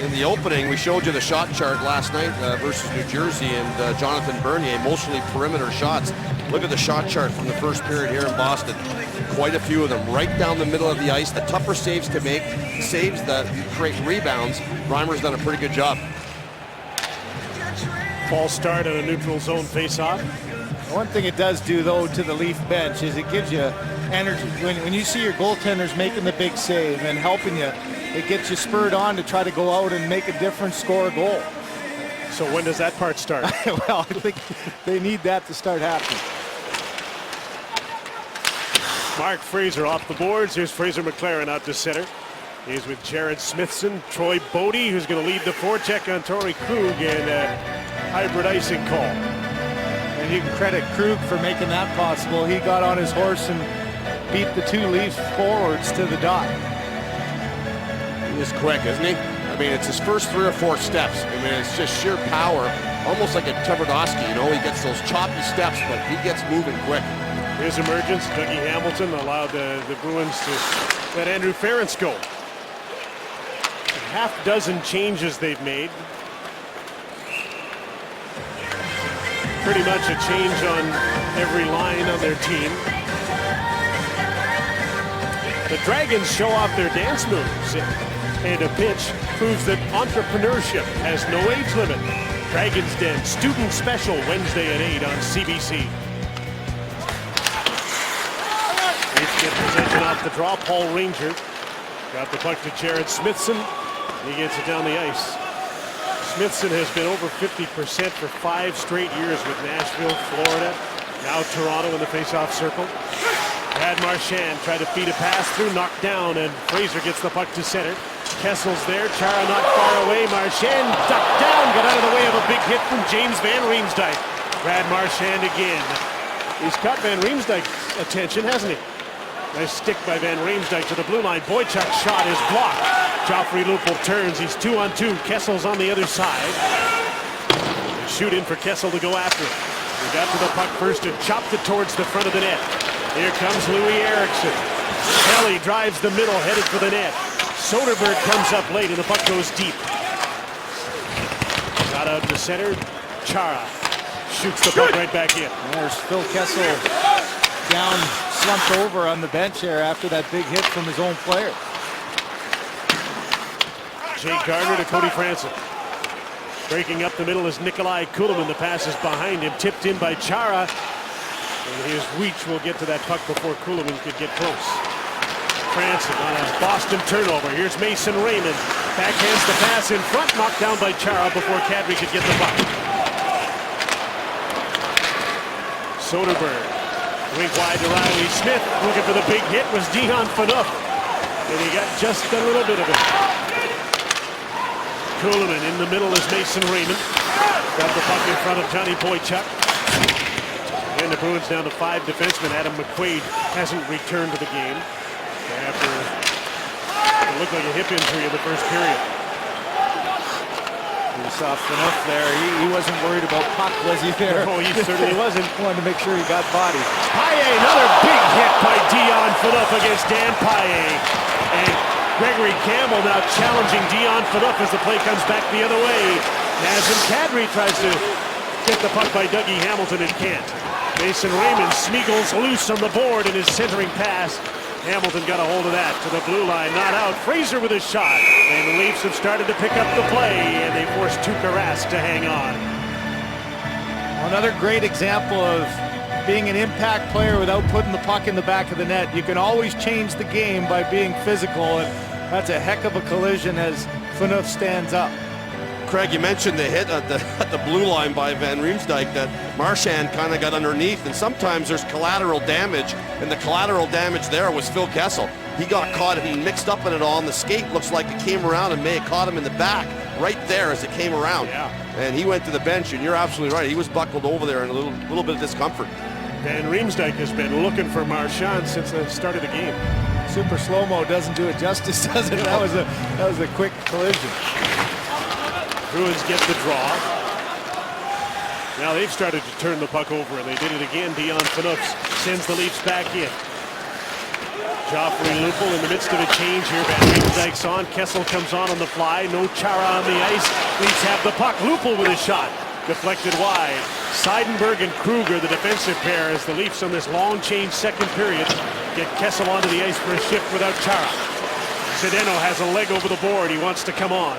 In the opening, we showed you the shot chart last night versus New Jersey, and Jonathan Bernier, mostly perimeter shots. Look at the shot chart from the first period here in Boston. Quite a few of them right down the middle of the ice. The tougher saves to make, saves that create rebounds. Reimer's done a pretty good job. False start on a neutral zone face-off. One thing it does do, though, to the Leaf bench is it gives you energy. When you see your goaltenders making the big save and helping you, it gets you spurred on to try to go out and make a difference, score a goal. So when does that part start? Well, I think they need that to start happening. Mark Fraser off the boards. Here's Fraser McLaren out to center. He's with Jared Smithson, Troy Bodie, who's going to lead the forecheck on Torrey Krug, and a hybrid icing call. And you can credit Krug for making that possible. He got on his horse and beat the 2 Leafs forwards to the dot. He is quick, isn't he? I mean, it's his first 3 or 4 steps. I mean, it's just sheer power, almost like a Tverdovsky, you know? He gets those choppy steps, but he gets moving quick. His emergence, Dougie Hamilton allowed the Bruins to let Andrew Ference go. Half dozen changes they've made. Pretty much a change on every line of their team. The Dragons show off their dance moves. And a pitch proves that entrepreneurship has no age limit. Dragon's Den Student Special, Wednesday at 8 on CBC. Leafs get possession off the draw. Paul Ranger got the puck to Jared Smithson. He gets it down the ice. Smithson has been over 50% for 5 straight years with Nashville, Florida, now Toronto in the face-off circle. Brad Marchand tried to feed a pass through, knocked down, and Fraser gets the puck to center. Kessel's there, Chara not far away. Marchand ducked down, got out of the way of a big hit from James Van Riemsdyk. Brad Marchand again. He's caught Van Riemsdyk's attention, hasn't he? Nice stick by Van Riemsdyk to the blue line. Boychuk's shot is blocked. Joffrey Lupul turns. He's 2-on-2. Kessel's on the other side. Shoot in for Kessel to go after it. He got to the puck first and chopped it towards the front of the net. Here comes Louis Eriksson. Kelly drives the middle, headed for the net. Soderberg comes up late and the puck goes deep. Got out to center. Chara shoots the puck right back in. There's Phil Kessel down, slumped over on the bench there after that big hit from his own player. Jake Gardner to Cody Franson. Breaking up the middle is Nikolai Kulemin. The pass is behind him, tipped in by Chara. And his reach will get to that puck before Kulemin could get close. Franson on a Boston turnover. Here's Mason Raymond. Backhands the pass in front, knocked down by Chara before Kadri could get the puck. Soderberg. Wink wide to Riley Smith. Looking for the big hit was Dion Phaneuf. And he got just a little bit of it. Kulemin in the middle is Mason Raymond. Got the puck in front of Johnny Boychuk. And the Bruins down to 5 defensemen. Adam McQuaid hasn't returned to the game after it looked like a hip injury in the first period. You saw Phaneuf there. He wasn't worried about puck, was he there? Oh, he certainly wasn't. Wanted to make sure he got body. Paille, another big hit by Dion Phaneuf against Dan Paille. And Gregory Campbell now challenging Dion Phaneuf as the play comes back the other way. Nazem Kadri tries to get the puck by Dougie Hamilton and can't. Mason Raymond smeagles loose on the board in his centering pass. Hamilton got a hold of that to the blue line, not out. Fraser with a shot, and the Leafs have started to pick up the play, and they forced Tuukka Rask to hang on. Another great example of being an impact player without putting the puck in the back of the net. You can always change the game by being physical, and that's a heck of a collision as Phaneuf stands up. Craig, you mentioned the hit at the blue line by Van Riemsdyk that Marchand kind of got underneath, and sometimes there's collateral damage, and the collateral damage there was Phil Kessel. He got caught and mixed up in it all, and the skate looks like it came around and may have caught him in the back right there as it came around. Yeah. And he went to the bench, and you're absolutely right. He was buckled over there in a little bit of discomfort. Van Riemsdyk has been looking for Marchand since the start of the game. Super slow-mo doesn't do it justice, does it? That was a quick collision. Bruins get the draw. Now they've started to turn the puck over, and they did it again. Dion Phaneuf sends the Leafs back in. Joffrey Lupul in the midst of a change here. Van Riemsdyk's on. Kessel comes on the fly. No Chara on the ice. Leafs have the puck. Lupul with a shot. Deflected wide. Seidenberg and Kruger, the defensive pair, as the Leafs on this long change second period get Kessel onto the ice for a shift without Chara. Zdeno has a leg over the board. He wants to come on.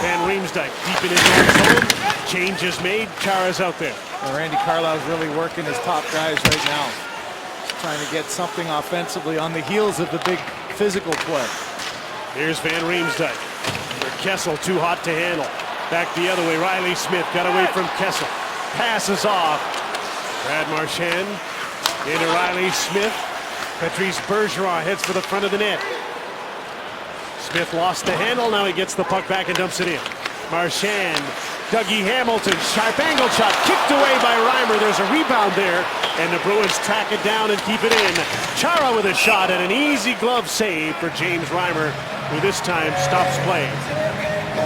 Van Riemsdyk deep in his own zone. Change is made. Chara's out there. Well, Randy Carlyle's really working his top guys right now. He's trying to get something offensively on the heels of the big physical play. Here's Van Riemsdyk. For Kessel, too hot to handle. Back the other way. Riley Smith got away from Kessel. Passes off. Brad Marchand into Riley Smith. Patrice Bergeron heads for the front of the net. Smith lost the handle. Now he gets the puck back and dumps it in. Marchand. Dougie Hamilton. Sharp angle shot. Kicked away by Reimer. There's a rebound there. And the Bruins tack it down and keep it in. Chara with a shot and an easy glove save for James Reimer, who this time stops play.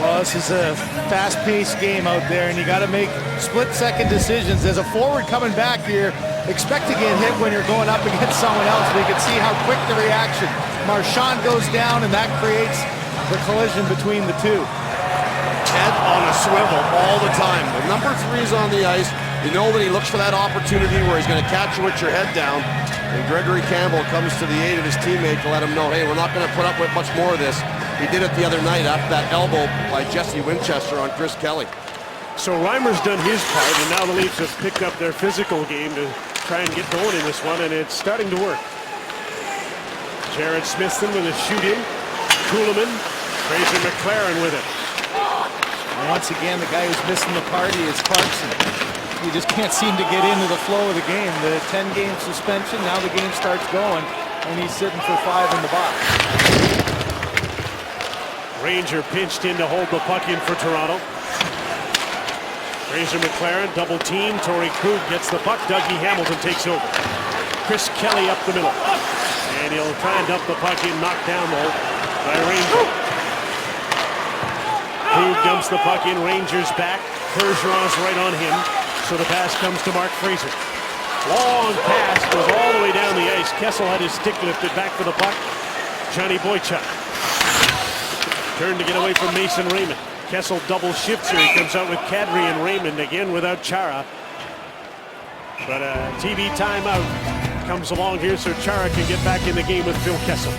Well, this is a fast-paced game out there, and you got to make split-second decisions. As a forward coming back here, expect to get hit when you're going up against someone else, but you can see how quick the reaction. Marchand goes down, and that creates the collision between the two. Head on a swivel all the time. The number 3's on the ice. You know when he looks for that opportunity where he's going to catch you with your head down, and Gregory Campbell comes to the aid of his teammate to let him know, hey, we're not going to put up with much more of this. He did it the other night after that elbow by Jesse Winchester on Chris Kelly. So Reimer's done his part, and now the Leafs have picked up their physical game to try and get going in this one, and it's starting to work. Jared Smithson with a shoot-in. Kuhlman, Fraser McLaren with it. And once again, the guy who's missing the party is Clarkson. He just can't seem to get into the flow of the game. The 10-game suspension, now the game starts going, and he's sitting for 5 in the box. Ranger pinched in to hold the puck in for Toronto. Fraser McLaren double team. Torrey Krug gets the puck. Dougie Hamilton takes over. Chris Kelly up the middle. And he'll try and dump the puck in, knocked down though by Ranger. Krug dumps the puck in. Rangers back. Bergeron's right on him. So the pass comes to Mark Fraser. Long pass goes all the way down the ice. Kessel had his stick lifted back for the puck. Johnny Boychuk. Turned to get away from Mason Raymond. Kessel double shifts here. He comes out with Kadri and Raymond again without Chara. But a TV timeout comes along here so Chara can get back in the game with Phil Kessel.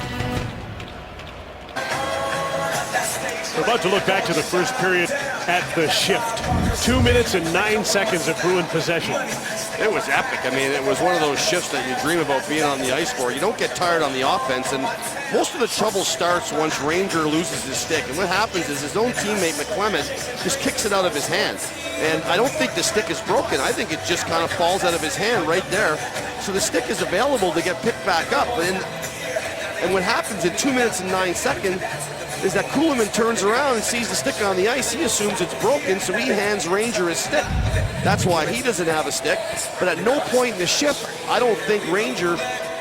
We're about to look back to the first period at the shift. 2 minutes and 9 seconds of Bruin possession. It was epic. I mean, it was one of those shifts that you dream about being on the ice for. You don't get tired on the offense, and most of the trouble starts once Ranger loses his stick. And what happens is his own teammate, McClement, just kicks it out of his hands. And I don't think the stick is broken. I think it just kind of falls out of his hand right there. So the stick is available to get picked back up. And what happens in 2 minutes and 9 seconds is that Kuhlman turns around and sees the stick on the ice. He assumes it's broken, so he hands Ranger his stick. That's why he doesn't have a stick. But at no point in the shift, I don't think Ranger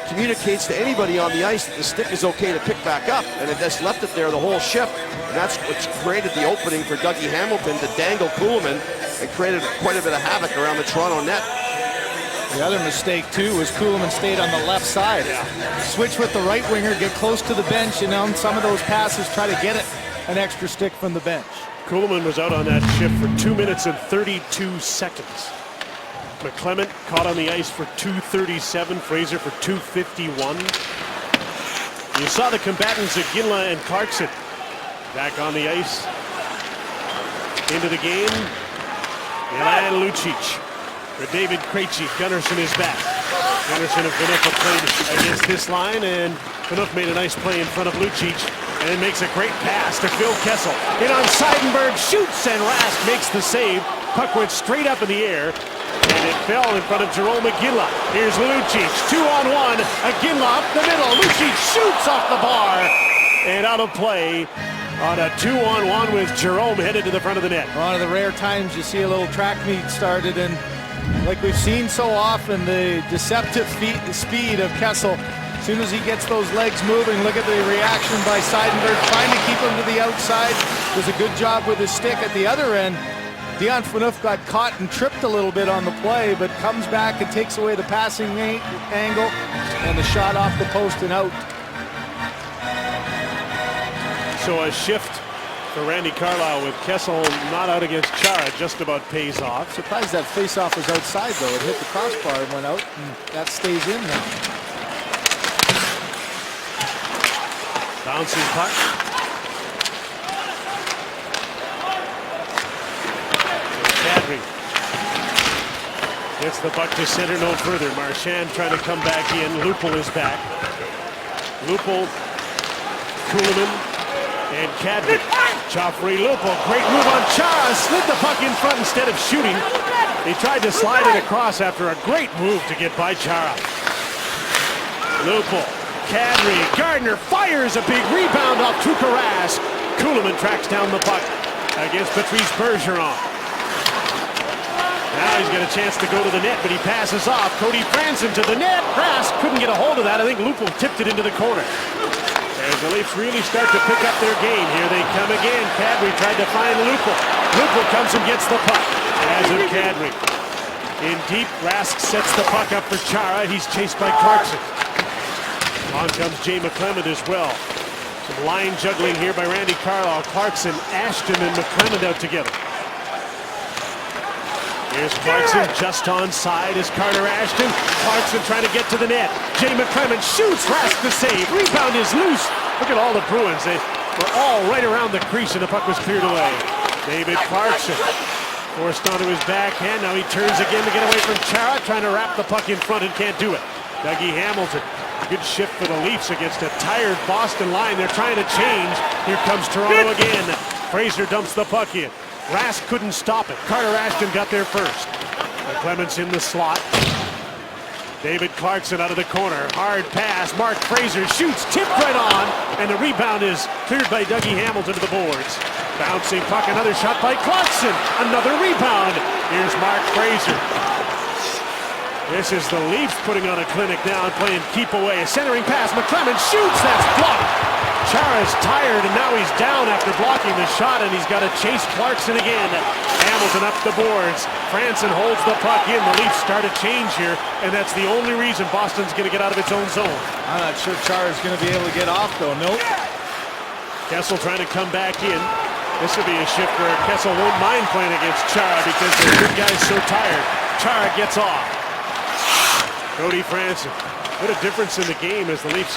communicates to anybody on the ice that the stick is okay to pick back up. And it just left it there the whole shift. And that's what's created the opening for Dougie Hamilton to dangle Kuhlman and created quite a bit of havoc around the Toronto net. The other mistake, too, was Kuhlman stayed on the left side. Switch with the right winger, get close to the bench, and on some of those passes, try to get it an extra stick from the bench. Kuhlman was out on that shift for 2 minutes and 32 seconds. McClement caught on the ice for 2:37. Fraser for 2:51. You saw the combatants of Ginla and Clarkson back on the ice. Into the game, Milan Lucic. For David Krejci, Gunnarsson is back. Gunnarsson and Phaneuf have played against this line, and Phaneuf made a nice play in front of Lucic, and then makes a great pass to Phil Kessel. In on Seidenberg, shoots, and Rask makes the save. Puck went straight up in the air, and it fell in front of Jarome Iginla. Here's Lucic, 2-on-1, Iginla up the middle. Lucic shoots off the bar, and out of play on a 2-on-1 with Jarome headed to the front of the net. One of the rare times you see a little track meet started, and like we've seen so often, the deceptive speed of Kessel. As soon as he gets those legs moving, look at the reaction by Seidenberg, trying to keep him to the outside. Does a good job with his stick at the other end. Dion Phaneuf got caught and tripped a little bit on the play, but comes back and takes away the passing angle, and the shot off the post and out. So a shift for Randy Carlyle with Kessel not out against Chara just about pays off. Surprised that faceoff was outside, though. It hit the crossbar and went out, and that stays in now. Bouncing puck. Kadri gets the puck to center, no further. Marchand trying to come back in. Lupul is back. Lupul, Kuhlman, and Kadri. Joffrey Lupul, great move on Chara, slid the puck in front instead of shooting. He tried to slide it across after a great move to get by Chara. Lupul, Kadri, Gardner fires a big rebound off Tuukka Rask. Kuhlman tracks down the puck against Patrice Bergeron. Now he's got a chance to go to the net, but he passes off. Cody Franson to the net. Rask couldn't get a hold of that. I think Lupul tipped it into the corner. As the Leafs really start to pick up their game. Here they come again. Kadri tried to find Lupul. Lupul comes and gets the puck. As in Kadri. In deep, Rask sets the puck up for Chara. He's chased by Clarkson. On comes Jay McClement as well. Some line juggling here by Randy Carlyle. Clarkson, Ashton, and McClement out together. Here's Clarkson just onside as Carter Ashton. Clarkson trying to get to the net. Jay McClement shoots. Rask the save. Rebound is loose. Look at all the Bruins. They were all right around the crease and the puck was cleared away. David Clarkson forced onto his backhand. Now he turns again to get away from Chara. Trying to wrap the puck in front and can't do it. Dougie Hamilton. Good shift for the Leafs against a tired Boston line. They're trying to change. Here comes Toronto again. Fraser dumps the puck in. Rask couldn't stop it. Carter Ashton got there first. Clements in the slot. David Clarkson out of the corner. Hard pass. Mark Fraser shoots. Tipped right on. And the rebound is cleared by Dougie Hamilton to the boards. Bouncing puck. Another shot by Clarkson. Another rebound. Here's Mark Fraser. This is the Leafs putting on a clinic now and playing keep away. A centering pass. McClement shoots. That's blocked. Chara's tired and now he's down after blocking the shot and he's got to chase Clarkson again. Hamilton up the boards. Franson holds the puck in. The Leafs start a change here and that's the only reason Boston's going to get out of its own zone. I'm not sure Chara's going to be able to get off though. Nope. Kessel trying to come back in. This will be a shift where Kessel won't mind playing against Chara because the good guy's so tired. Chara gets off. Cody Franson. What a difference in the game as the Leafs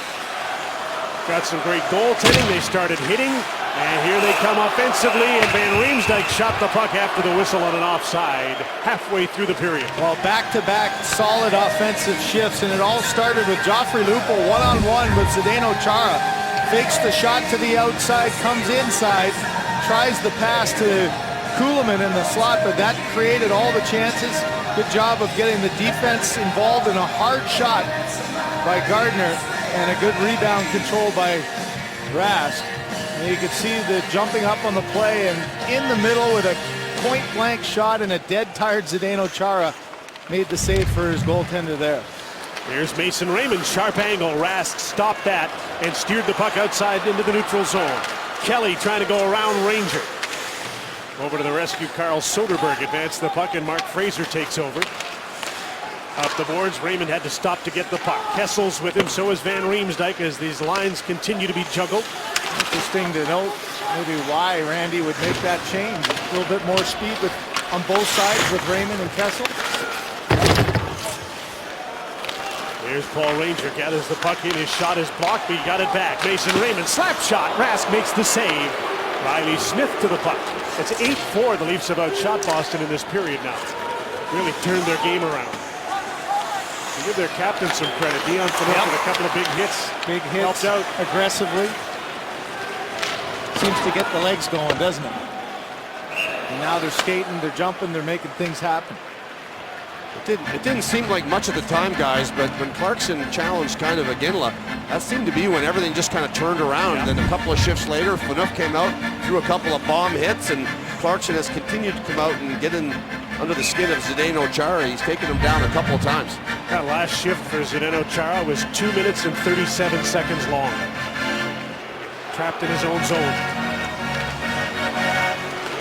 got some great goaltending. They started hitting, and here they come offensively, and Van Riemsdyk shot the puck after the whistle on an offside halfway through the period. Well, back-to-back solid offensive shifts, and it all started with Joffrey Lupul one-on-one with Zdeno Chara. Fakes the shot to the outside, comes inside, tries the pass to Kulemin in the slot, but that created all the chances. Good job of getting the defense involved in a hard shot by Gardner and a good rebound control by Rask. And you could see the jumping up on the play and in the middle with a point-blank shot and a dead-tired Zdeno Chara made the save for his goaltender there. Here's Mason Raymond, sharp angle. Rask stopped that and steered the puck outside into the neutral zone. Kelly trying to go around Ranger. Over to the rescue, Carl Soderberg advanced the puck and Mark Fraser takes over. Up the boards, Raymond had to stop to get the puck. Kessel's with him, so is Van Riemsdyk as these lines continue to be juggled. Interesting to note maybe why Randy would make that change. A little bit more speed on both sides with Raymond and Kessel. Here's Paul Ranger, gathers the puck in. His shot is blocked, but he got it back. Mason Raymond, slap shot. Rask makes the save. Riley Smith to the puck. It's 8-4. The Leafs have outshot Boston in this period now. Really turned their game around. To give their captain some credit. Dion Phaneuf with a couple of big hits. Big hits, helped out aggressively. Seems to get the legs going, doesn't it? And now they're skating, they're jumping, they're making things happen. It didn't seem like much at the time, guys, but when Clarkson challenged kind of Iginla, that seemed to be when everything just kind of turned around. And then a couple of shifts later, Phaneuf came out, threw a couple of bomb hits, and Clarkson has continued to come out and get in under the skin of Zdeno Chara. He's taken him down a couple of times. That last shift for Zdeno Chara was 2 minutes and 37 seconds long. Trapped in his own zone.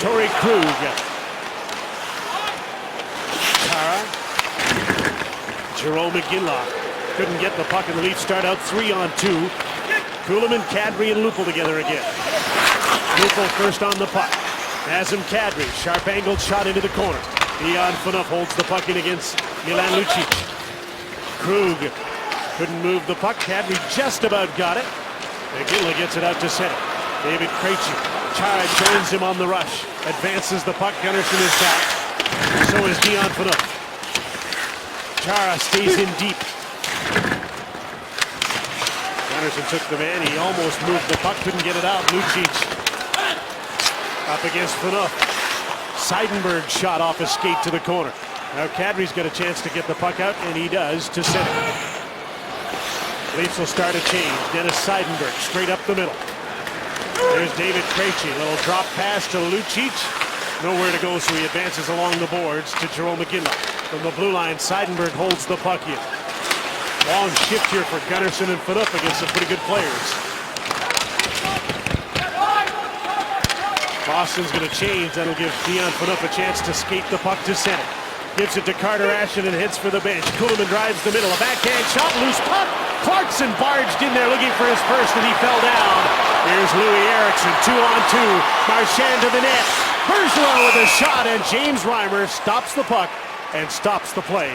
Torrey Krug. Chara. Jerome Iginla couldn't get the puck, and the Leafs start out 3-on-2. Kulemin, Kadri, and Lupul together again. Lupul first on the puck. Nazem Kadri, sharp angled shot into the corner. Dion Phaneuf holds the puck in against Milan Lucic. Krug couldn't move the puck. Kadri just about got it. Iginla gets it out to center. David Krejci. Chara joins him on the rush. Advances the puck. Gunnarsson is back. So is Dion Phaneuf. Chara stays in deep. Gunnarsson took the man. He almost moved the puck. Couldn't get it out. Lucic up against Phaneuf. Seidenberg shot off a skate to the corner. Now Kadri's got a chance to get the puck out, and he does to center. Leafs will start a change. Dennis Seidenberg straight up the middle. There's David Krejci. Little drop pass to Lucic. Nowhere to go, so he advances along the boards to Jerome Iginla. From the blue line, Seidenberg holds the puck in. Long shift here for Gunnarsson and Phaneuf against some pretty good players. Boston's going to change. That'll give Dion Phaneuf a chance to skate the puck to center. Gives it to Carter Ashton and heads for the bench. Kulemin drives the middle. A backhand shot, loose puck. Clarkson barged in there looking for his first, and he fell down. Here's Louis Eriksson, 2-on-2. Marchand to the net. Bergeron with a shot, and James Reimer stops the puck and stops the play.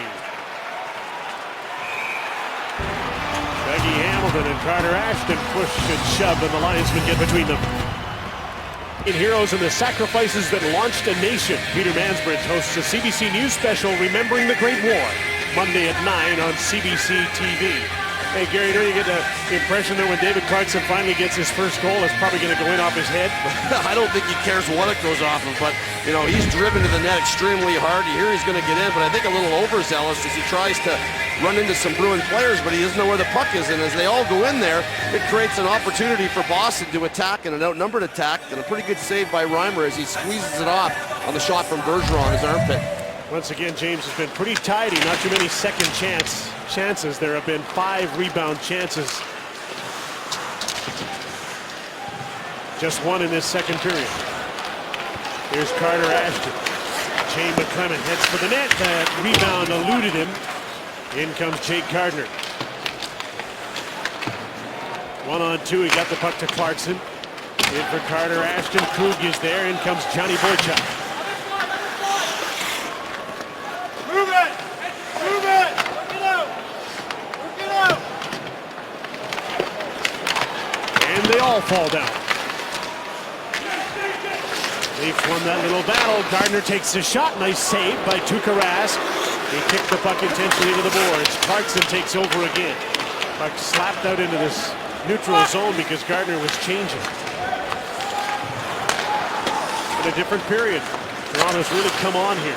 Dougie Hamilton and Carter Ashton push and shove, and the linesmen get between them. In Heroes and the Sacrifices That Launched a Nation, Peter Mansbridge hosts a CBC News special Remembering the Great War, Monday at 9 on CBC TV. Hey, Gary, don't you get the impression that when David Clarkson finally gets his first goal, it's probably going to go in off his head? I don't think he cares what it goes off of, but, you know, he's driven to the net extremely hard. You hear he's going to get in, but I think a little overzealous as he tries to run into some Bruin players, but he doesn't know where the puck is, and as they all go in there, it creates an opportunity for Boston to attack, and an outnumbered attack, and a pretty good save by Reimer as he squeezes it off on the shot from Bergeron, his armpit. Once again, James has been pretty tidy. Not too many second chances. There have been 5 rebound chances. Just 1 in this second period. Here's Carter Ashton. Shane McClement heads for the net. That rebound eluded him. In comes Jake Gardiner. 1-on-2. He got the puck to Clarkson. In for Carter Ashton. Krug is there. In comes Johnny Boychuk. And they all fall down. They've won that little battle. Gardiner takes the shot. Nice save by Tuukka Rask. He kicked the puck intentionally to the boards. Clarkson takes over again. Puck slapped out into this neutral zone because Gardiner was changing. In a different period. Toronto's really come on here.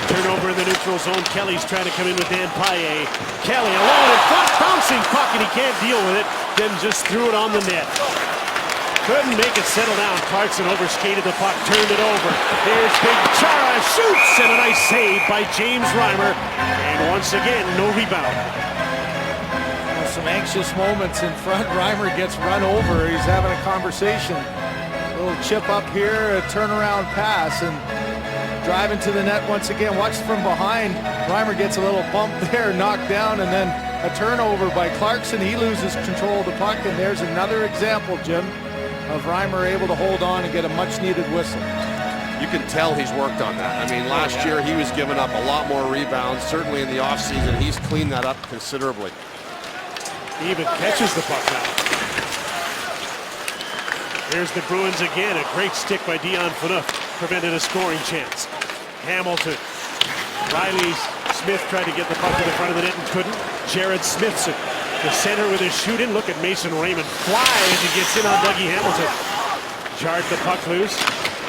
Turnover in the neutral zone. Kelly's trying to come in with Dan Paille. Kelly alone in front, bouncing puck, and he can't deal with it. Then just threw it on the net. Couldn't make it settle down. Clarkson overskated the puck, turned it over. There's Big Chara, shoots, and a nice save by James Reimer. And once again, no rebound. Some anxious moments in front. Reimer gets run over. He's having a conversation. A little chip up here, a turnaround pass, and driving to the net once again. Watch from behind. Reimer gets a little bump there, knocked down, and then a turnover by Clarkson. He loses control of the puck, and there's another example, Jim, of Reimer able to hold on and get a much-needed whistle. You can tell he's worked on that. I mean, last year he was giving up a lot more rebounds. Certainly in the offseason, he's cleaned that up considerably. He even catches the puck now. Here's the Bruins again. A great stick by Dion Phaneuf prevented a scoring chance. Hamilton. Riley Smith tried to get the puck to the front of the net and couldn't. Jared Smithson, the center with his shoot-in. Look at Mason Raymond fly as he gets in on Dougie Hamilton. Jarred the puck loose.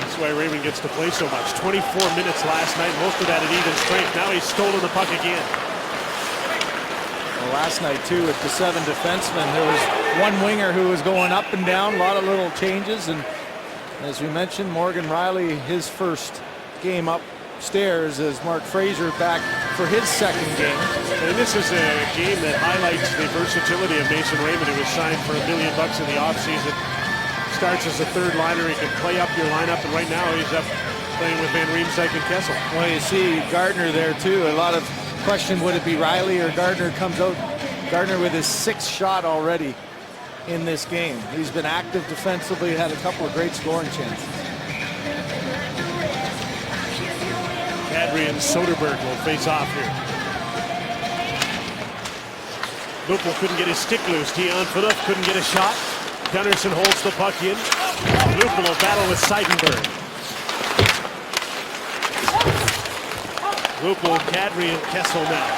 That's why Raymond gets to play so much. 24 minutes last night, most of that at even strength. Now he's stolen the puck again. Well, last night, too, with the 7 defensemen, there was one winger who was going up and down, a lot of little changes, and as we mentioned, Morgan Riley, his first game upstairs as Mark Fraser back for his second game. And this is a game that highlights the versatility of Mason Raymond, who was signed for $1 million in the offseason. Starts as a third liner. He can play up your lineup, and right now he's up playing with Van Riemsdyk and Kessel. Well, you see Gardiner there too. A lot of question, would it be Riley or Gardiner? Comes out Gardiner with his 6th shot already in this game. He's been active defensively, had a couple of great scoring chances. Kadri and Soderberg will face off here. Lupul couldn't get his stick loose. Dion Phaneuf couldn't get a shot. Gunnarsson holds the puck in. Lupul will battle with Seidenberg. Lupul, Kadri, and Kessel now.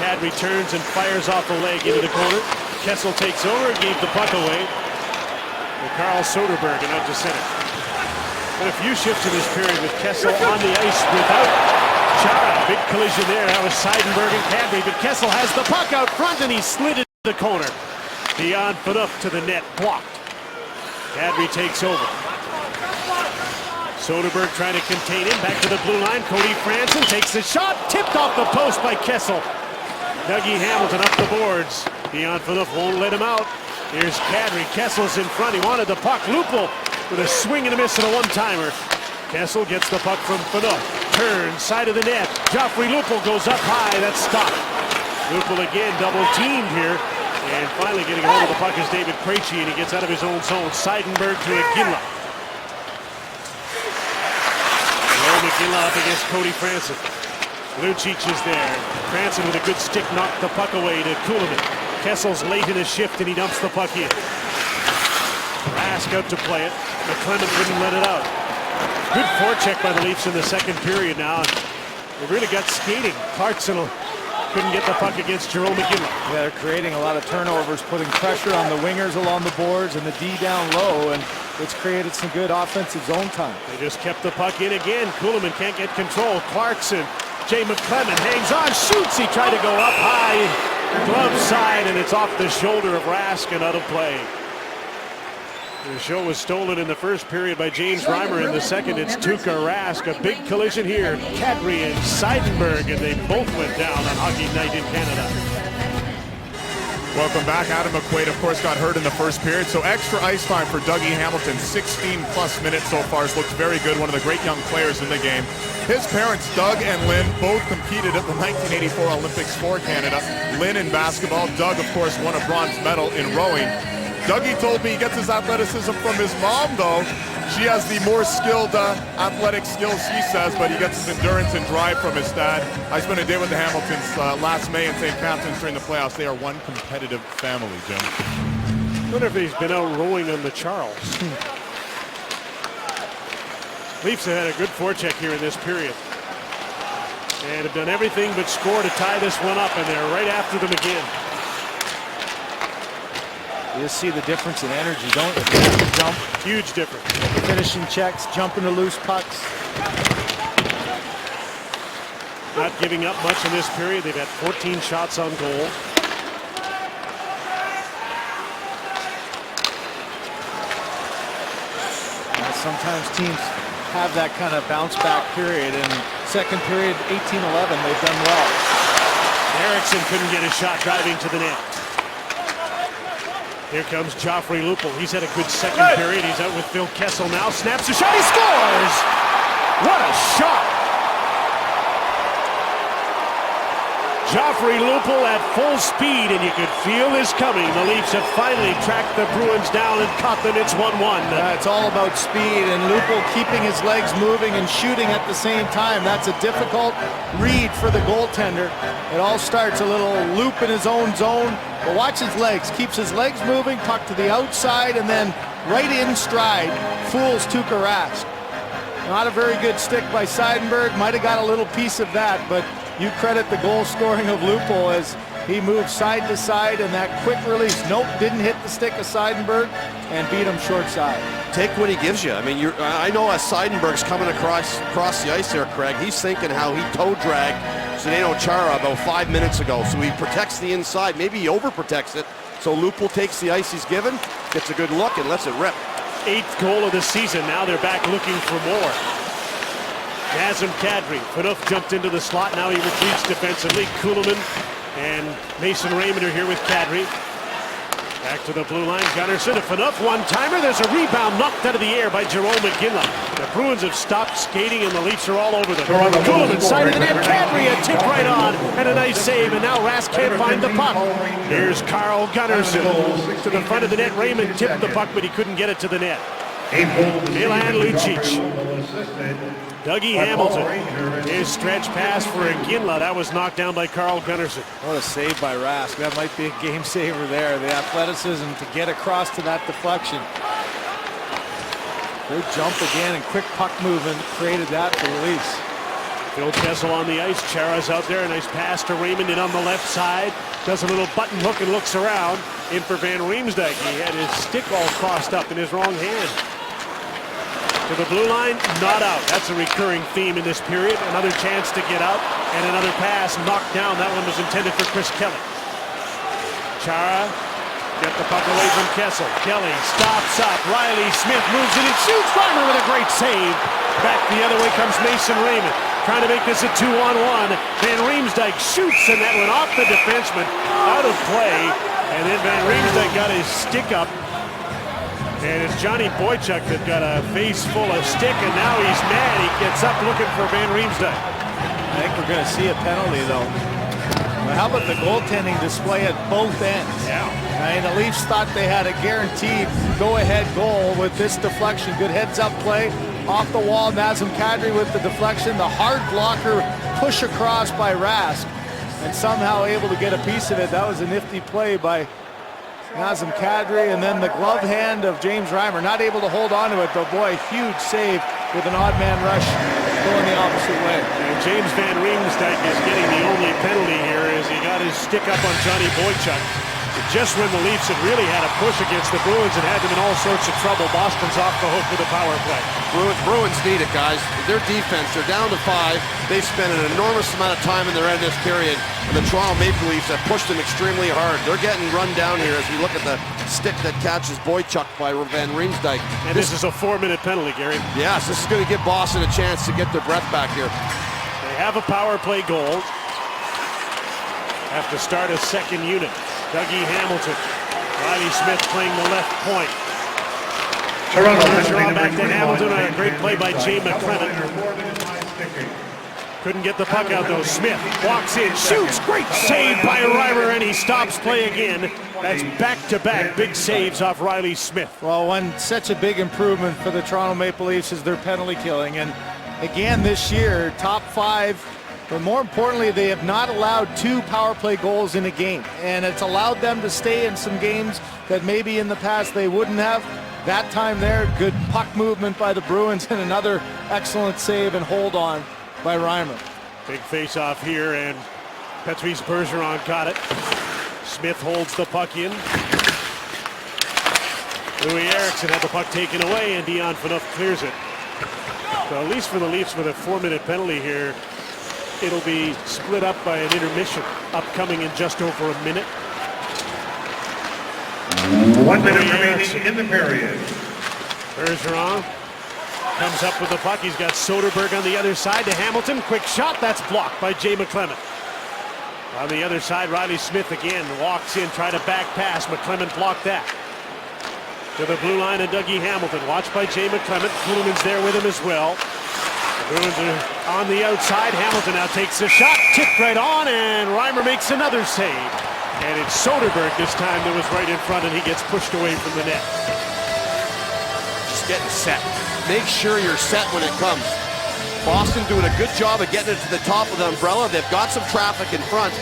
Kadri turns and fires off the leg into the corner. Kessel takes over and gave the puck away. And Carl Soderberg and out to center. But a few shifts in this period with Kessel on the ice without Chara. Big collision there. That was Seidenberg and Kadri, but Kessel has the puck out front and he slid it to the corner. Dion Phaneuf to the net, blocked. Kadri takes over. Soderberg trying to contain him. Back to the blue line. Cody Franson takes the shot. Tipped off the post by Kessel. Dougie Hamilton up the boards. Dion Phaneuf won't let him out. Here's Kadri. Kessel's in front. He wanted the puck. Lupul with a swing and a miss and a one-timer. Kessel gets the puck from Phaneuf. Turns, side of the net. Joffrey Lupul goes up high. That's stopped. Lupul again double-teamed here. And finally getting a hold of the puck is David Krejci, and he gets out of his own zone. Seidenberg to Iginla. McGinley up against Cody Franson. Lucic is there. Franson with a good stick knocked the puck away to Kuhlman. Kessel's late in his shift and he dumps the puck in. Rask out to play it. McClement wouldn't let it out. Good forecheck by the Leafs in the second period now. They really got skating. Clarkson couldn't get the puck against Jerome McGinley. Yeah, they're creating a lot of turnovers, putting pressure on the wingers along the boards and the D down low, and it's created some good offensive zone time. They just kept the puck in again. Kuhlman can't get control. Clarkson, Jay McClement hangs on, shoots. He tried to go up high, glove side, and it's off the shoulder of Rask and out of play. The show was stolen in the first period by James Reimer. In the second, it's Tuukka Rask. A big collision here. Kadri and Seidenberg, and they both went down on Hockey Night in Canada. Welcome back. Adam McQuaid, of course, got hurt in the first period, so extra ice time for Dougie Hamilton. 16-plus minutes so far. Has looked very good. One of the great young players in the game. His parents, Doug and Lynn, both competed at the 1984 Olympics for Canada. Lynn in basketball. Doug, of course, won a bronze medal in rowing. Dougie told me he gets his athleticism from his mom, though. She has the more skilled athletic skills, he says, but he gets his endurance and drive from his dad. I spent a day with the Hamiltons last May in St. Catharines during the playoffs. They are one competitive family, Jim. I wonder if he's been out rowing on the Charles. Leafs have had a good forecheck here in this period. And have done everything but score to tie this one up, and they're right after them again. You just see the difference in energy, don't you? You have to jump. Huge difference. Finishing checks, jumping to loose pucks. Not giving up much in this period. They've had 14 shots on goal. Sometimes teams have that kind of bounce back period. In second period, 18-11, they've done well. Eriksson couldn't get a shot driving to the net. Here comes Joffrey Lupul. He's had a good second period. He's out with Phil Kessel now. Snaps a shot. He scores! What a shot! Joffrey Lupul at full speed, and you could feel this coming. The Leafs have finally tracked the Bruins down and caught them. It's 1-1. It's all about speed, and Lupul keeping his legs moving and shooting at the same time. That's a difficult read for the goaltender. It all starts a little loop in his own zone, but watch his legs. Keeps his legs moving, puck to the outside, and then right in stride, fools Tuukka Rask. Not a very good stick by Seidenberg. Might have got a little piece of that, but you credit the goal scoring of Lupul as he moved side to side, and that quick release. Nope, didn't hit the stick of Seidenberg and beat him short side. Take what he gives you. I mean, I know as Seidenberg's coming across the ice here, Craig, he's thinking how he toe dragged Zdeno Chara about 5 minutes ago. So he protects the inside. Maybe he overprotects it. So Lupul takes the ice he's given, gets a good look, and lets it rip. 8th goal of the season. Now they're back looking for more. Nazem Kadri. Phaneuf jumped into the slot. Now he retreats defensively. Kuhlman and Mason Raymond are here with Kadri. Back to the blue line. Gunnarsson. A Phaneuf one-timer. There's a rebound knocked out of the air by Jerome McGinley. The Bruins have stopped skating, and the Leafs are all over them. Kuhlman side of the net. Kadri a tip right on, and a nice save, and now Rask can't find the puck. Here's Carl Gunnarsson to the front of the net. Raymond tipped the puck, but he couldn't get it to the net. Milan Lucic. Dougie Hamilton. His stretch pass for Iginla. That was knocked down by Carl Gunnarsson. What a save by Rask. That might be a game saver there. The athleticism to get across to that deflection. Good jump again and quick puck movement created that for the Leafs. Phil Kessel on the ice. Chara's out there. A nice pass to Raymond in on the left side. Does a little button hook and looks around. In for Van Riemsdyk. He had his stick all crossed up in his wrong hand. To the blue line, not out. That's a recurring theme in this period. Another chance to get out, and another pass knocked down. That one was intended for Chris Kelly. Chara get the puck away from Kessel. Kelly stops up. Riley Smith moves it and shoots. Reimer with a great save. Back the other way comes Mason Raymond. Trying to make this a 2-on-1. Van Riemsdyk shoots, and that went off the defenseman. Out of play. And then Van Riemsdyk got his stick up. And it's Johnny Boychuk that got a face full of stick, and now he's mad. He gets up looking for Van Riemsdyk. I think we're going to see a penalty, though. But how about the goaltending display at both ends? Yeah. I mean, the Leafs thought they had a guaranteed go-ahead goal with this deflection. Good heads-up play. off the wall. Nazem Kadri with the deflection. The hard blocker push across by Rask, and somehow able to get a piece of it. That was a nifty play by Nazem Kadri, and then the glove hand of James Reimer. Not able to hold on to it, but boy, huge save with an odd man rush going the opposite way. And James Van Riemsdyk is getting the only penalty here as he got his stick up on Johnny Boychuk. Just when the Leafs had really had a push against the Bruins and had them in all sorts of trouble, Boston's off the hook with a power play. Bruins need it, guys. Their defense, they're down to 5. They spent an enormous amount of time in their end of this period, and the Toronto Maple Leafs have pushed them extremely hard. They're getting run down here as we look at the stick that catches Boychuk by Van Riemsdyk. And this is a 4-minute penalty, Gary. Yes, this is going to give Boston a chance to get their breath back here. They have a power play goal. Have to start a second unit. Dougie Hamilton. Riley Smith playing the left point. Draw back to Hamilton. A great play by Jay McClement. Couldn't get the puck out though. Smith walks in, shoots. Great save by Reimer, and he stops play again. That's back-to-back big saves off Riley Smith. Well, such a big improvement for the Toronto Maple Leafs is their penalty killing. And again this year, top 5. But more importantly, they have not allowed 2 power play goals in a game. And it's allowed them to stay in some games that maybe in the past they wouldn't have. That time there, good puck movement by the Bruins and another excellent save and hold on by Reimer. Big face-off here, and Patrice Bergeron got it. Smith holds the puck in. Louis Eriksson had the puck taken away, and Dion Phaneuf clears it. So at least for the Leafs with a 4-minute penalty here, it'll be split up by an intermission upcoming in just over a minute. 1 minute remaining in the period. Bergeron comes up with the puck. He's got Soderberg on the other side to Hamilton. Quick shot. That's blocked by Jay McClement. On the other side, Riley Smith again walks in, try to back pass. McClement blocked that. To the blue line and Dougie Hamilton. Watched by Jay McClement. Kuhlman's there with him as well. The Bruins are on the outside. Hamilton now takes a shot. Tipped right on, and Reimer makes another save. And it's Soderberg this time that was right in front, and he gets pushed away from the net. Just getting set. Make sure you're set when it comes. Boston doing a good job of getting it to the top of the umbrella. They've got some traffic in front.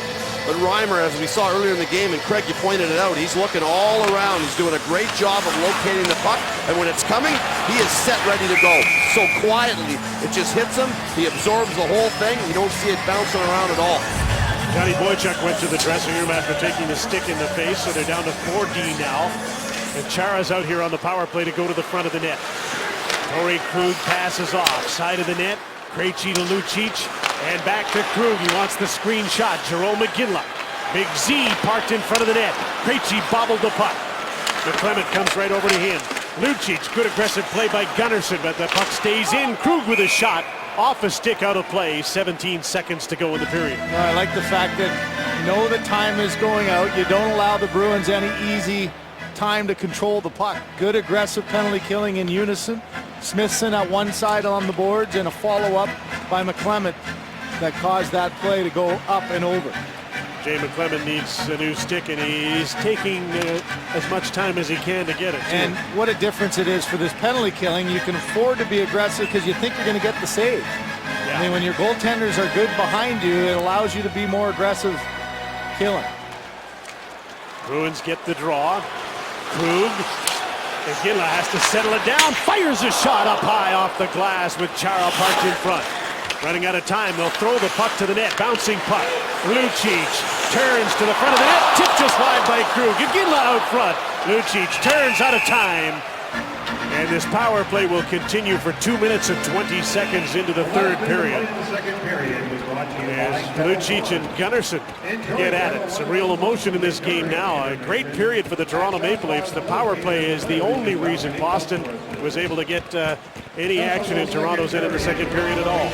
But Reimer, as we saw earlier in the game, and Craig, you pointed it out, he's looking all around. He's doing a great job of locating the puck. And when it's coming, he is set ready to go. So quietly, it just hits him. He absorbs the whole thing. You don't see it bouncing around at all. Johnny Boychuk went to the dressing room after taking the stick in the face, so they're down to 4D now. And Chara's out here on the power play to go to the front of the net. Torrey Krug passes off. Side of the net. Krejci to Lucic. And back to Krug. He wants the screen shot. Jerome McGinley. Big Z parked in front of the net. Krejci bobbled the puck. McClement comes right over to him. Lucic, good aggressive play by Gunnarsson, but the puck stays in. Krug with a shot. Off a stick, out of play. 17 seconds to go in the period. Well, I like the fact that you know the time is going out. You don't allow the Bruins any easy time to control the puck. Good aggressive penalty killing in unison. Smithson at one side on the boards and a follow-up by McClement that caused that play to go up and over. Jay McClement needs a new stick, and he's taking as much time as he can to get it. And what a difference it is for this penalty killing. You can afford to be aggressive because you think you're going to get the save. Yeah. I mean, when your goaltenders are good behind you, it allows you to be more aggressive killing. Bruins get the draw. Krug. McGinley has to settle it down. Fires a shot up high off the glass with Chara parked in front. Running out of time, they'll throw the puck to the net. Bouncing puck. Lucic turns to the front of the net. Tipped just wide by Krug. McGinley out front. Lucic turns out of time. And this power play will continue for 2 minutes and 20 seconds into the third period. As Lucic and Gunnarsson get at it. Some real emotion in this game now. A great period for the Toronto Maple Leafs. The power play is the only reason Boston was able to get any action in Toronto's end of the second period at all.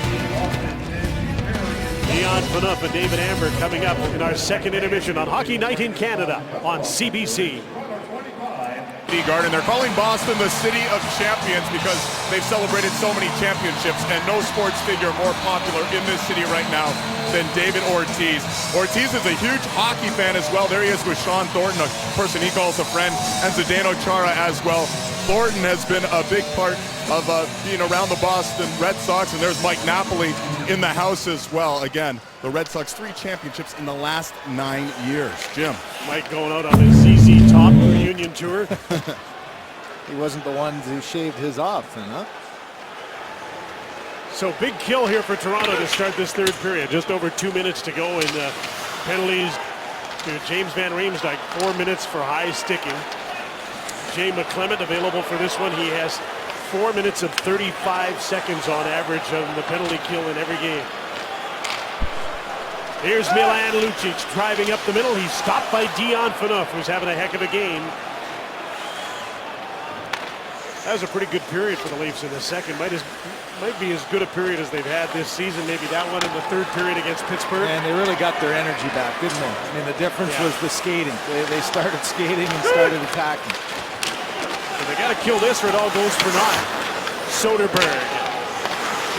Dion Phaneuf and David Amber coming up in our second intermission on Hockey Night in Canada on CBC. Garden. They're calling Boston the city of champions because they've celebrated so many championships, and no sports figure more popular in this city right now than David Ortiz. Ortiz is a huge hockey fan as well. There he is with Sean Thornton, a person he calls a friend, and Zdeno Chara as well. Thornton has been a big part of being around the Boston Red Sox, and there's Mike Napoli in the house as well. Again, the Red Sox 3 championships in the last 9 years. Jim. Mike going out on his ZZ Top reunion tour. He wasn't the one who shaved his off, then, huh? So big kill here for Toronto to start this third period. Just over 2 minutes to go, and penalties to James Van Riemsdyk. 4 minutes for high sticking. Jay McClement available for this one. He has 4 minutes and 35 seconds on average on the penalty kill in every game. Here's Milan Lucic driving up the middle. He's stopped by Dion Phaneuf, who's having a heck of a game. That was a pretty good period for the Leafs in the second. Might be as good a period as they've had this season. Maybe that one in the third period against Pittsburgh. And they really got their energy back, didn't they? I mean, the difference was the skating. They started skating and started attacking. So they got to kill this or it all goes for naught. Soderberg.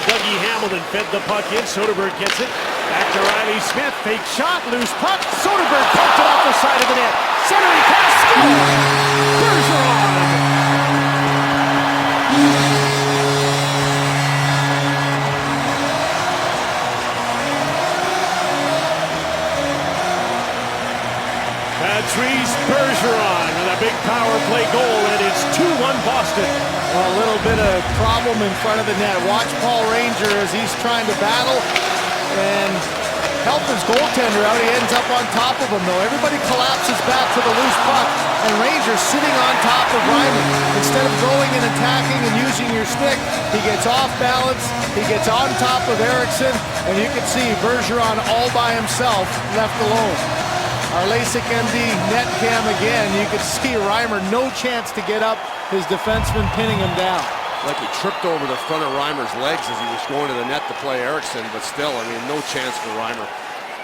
Dougie Hamilton fed the puck in. Soderberg gets it. Back to Riley Smith. Fake shot. Loose puck. Soderberg poked it off the side of the net. Centering pass. Bergeron. Patrice Bergeron with a big power play goal, and it's 2-1 Boston. Well, a little bit of problem in front of the net. Watch Paul Ranger as he's trying to battle and help his goaltender out. He ends up on top of him, though. Everybody collapses back to the loose puck, and Ranger's sitting on top of Reimer. Instead of going and attacking and using your stick, he gets off balance. He gets on top of Eriksson, and you can see Bergeron all by himself, left alone. Our LASIK MD net cam again. You can see Reimer, no chance to get up. His defenseman pinning him down. Like he tripped over the front of Reimer's legs as he was going to the net to play Eriksson, but still, I mean, no chance for Reimer.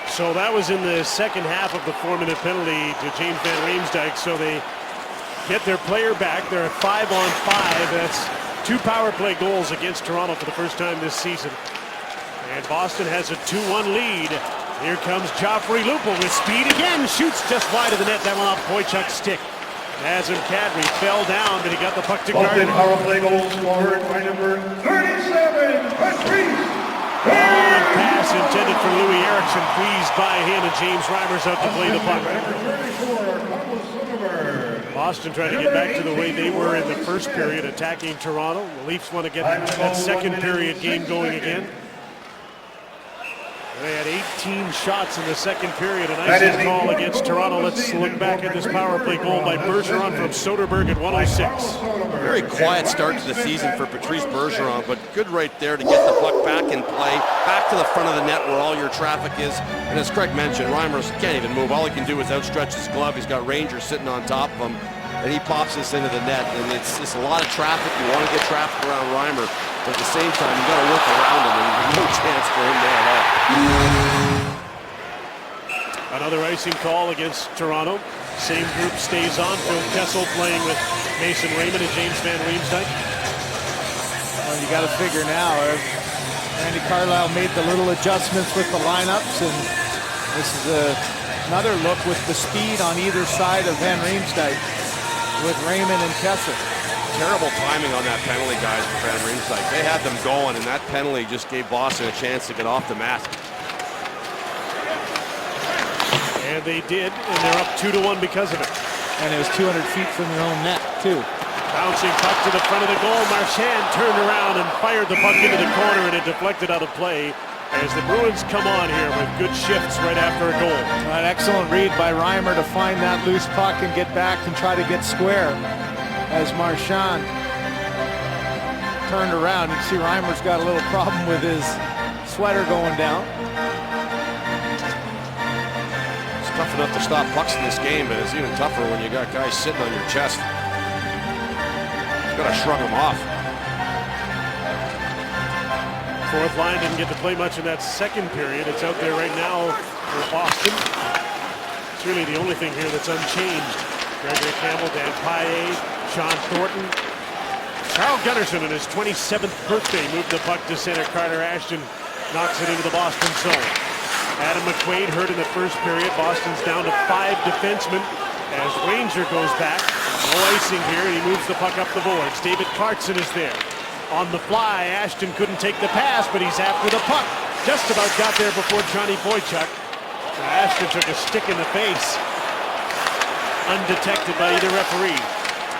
So that was in the second half of the 4-minute penalty to James Van Riemsdyk. So they get their player back. They're at 5-on-5. That's 2 power play goals against Toronto for the first time this season. And Boston has a 2-1 lead. Here comes Joffrey Lupul with speed again. Shoots just wide of the net. That one off Boychuk's stick. Nazem Kadri fell down, but he got the puck to Boston Gardner. power play goal scored by number 37, Patrice Long pass intended for Louis Eriksson. Pleased by him, and James Reimer's out to play the puck. Boston trying to get back to the way they were in the first period, attacking Toronto. The Leafs want to get that second period game going again. They had 18 shots in the second period. A nice call against Toronto. Let's look back at this power play goal by Bergeron from Soderberg at 106. Very quiet start to the season for Patrice Bergeron, but good right there to get the puck back in play, back to the front of the net where all your traffic is. And as Craig mentioned, Reimer can't even move. All he can do is outstretch his glove. He's got Ranger sitting on top of him, and he pops this into the net. And it's a lot of traffic. You want to get traffic around Reimer, but at the same time, you got to work around him, and there's no chance for him there at all. Another icing call against Toronto. Same group stays on. Phil Kessel playing with Mason Raymond and James Van Riemsdyk. Well, you got to figure now. Randy Carlyle made the little adjustments with the lineups, and this is another look with the speed on either side of Van Riemsdyk with Raymond and Kessel. Terrible timing on that penalty, guys, for Van Riemsdyk. They had them going, and that penalty just gave Boston a chance to get off the mat. And they did, and they're up 2-1 because of it. And it was 200 feet from their own net, too. Bouncing puck to the front of the goal. Marchand turned around and fired the puck into the corner, and it deflected out of play as the Bruins come on here with good shifts right after a goal. An excellent read by Reimer to find that loose puck and get back and try to get square. As Marchand turned around, you can see Reimer's got a little problem with his sweater going down. It's tough enough to stop pucks in this game, but it's even tougher when you got guys sitting on your chest. You gotta shrug them off. Fourth line didn't get to play much in that second period. It's out there right now for Boston. It's really the only thing here that's unchanged. Gregory Campbell, Dan Paille, Sean Thornton. Carl Gunnarsson on his 27th birthday moved the puck to center. Carter Ashton knocks it into the Boston zone. Adam McQuaid hurt in the first period. Boston's down to 5 defensemen as Ranger goes back. No icing here, and he moves the puck up the boards. David Clarkson is there. On the fly, Ashton couldn't take the pass, but he's after the puck. Just about got there before Johnny Boychuk. Ashton took a stick in the face. Undetected by either referee.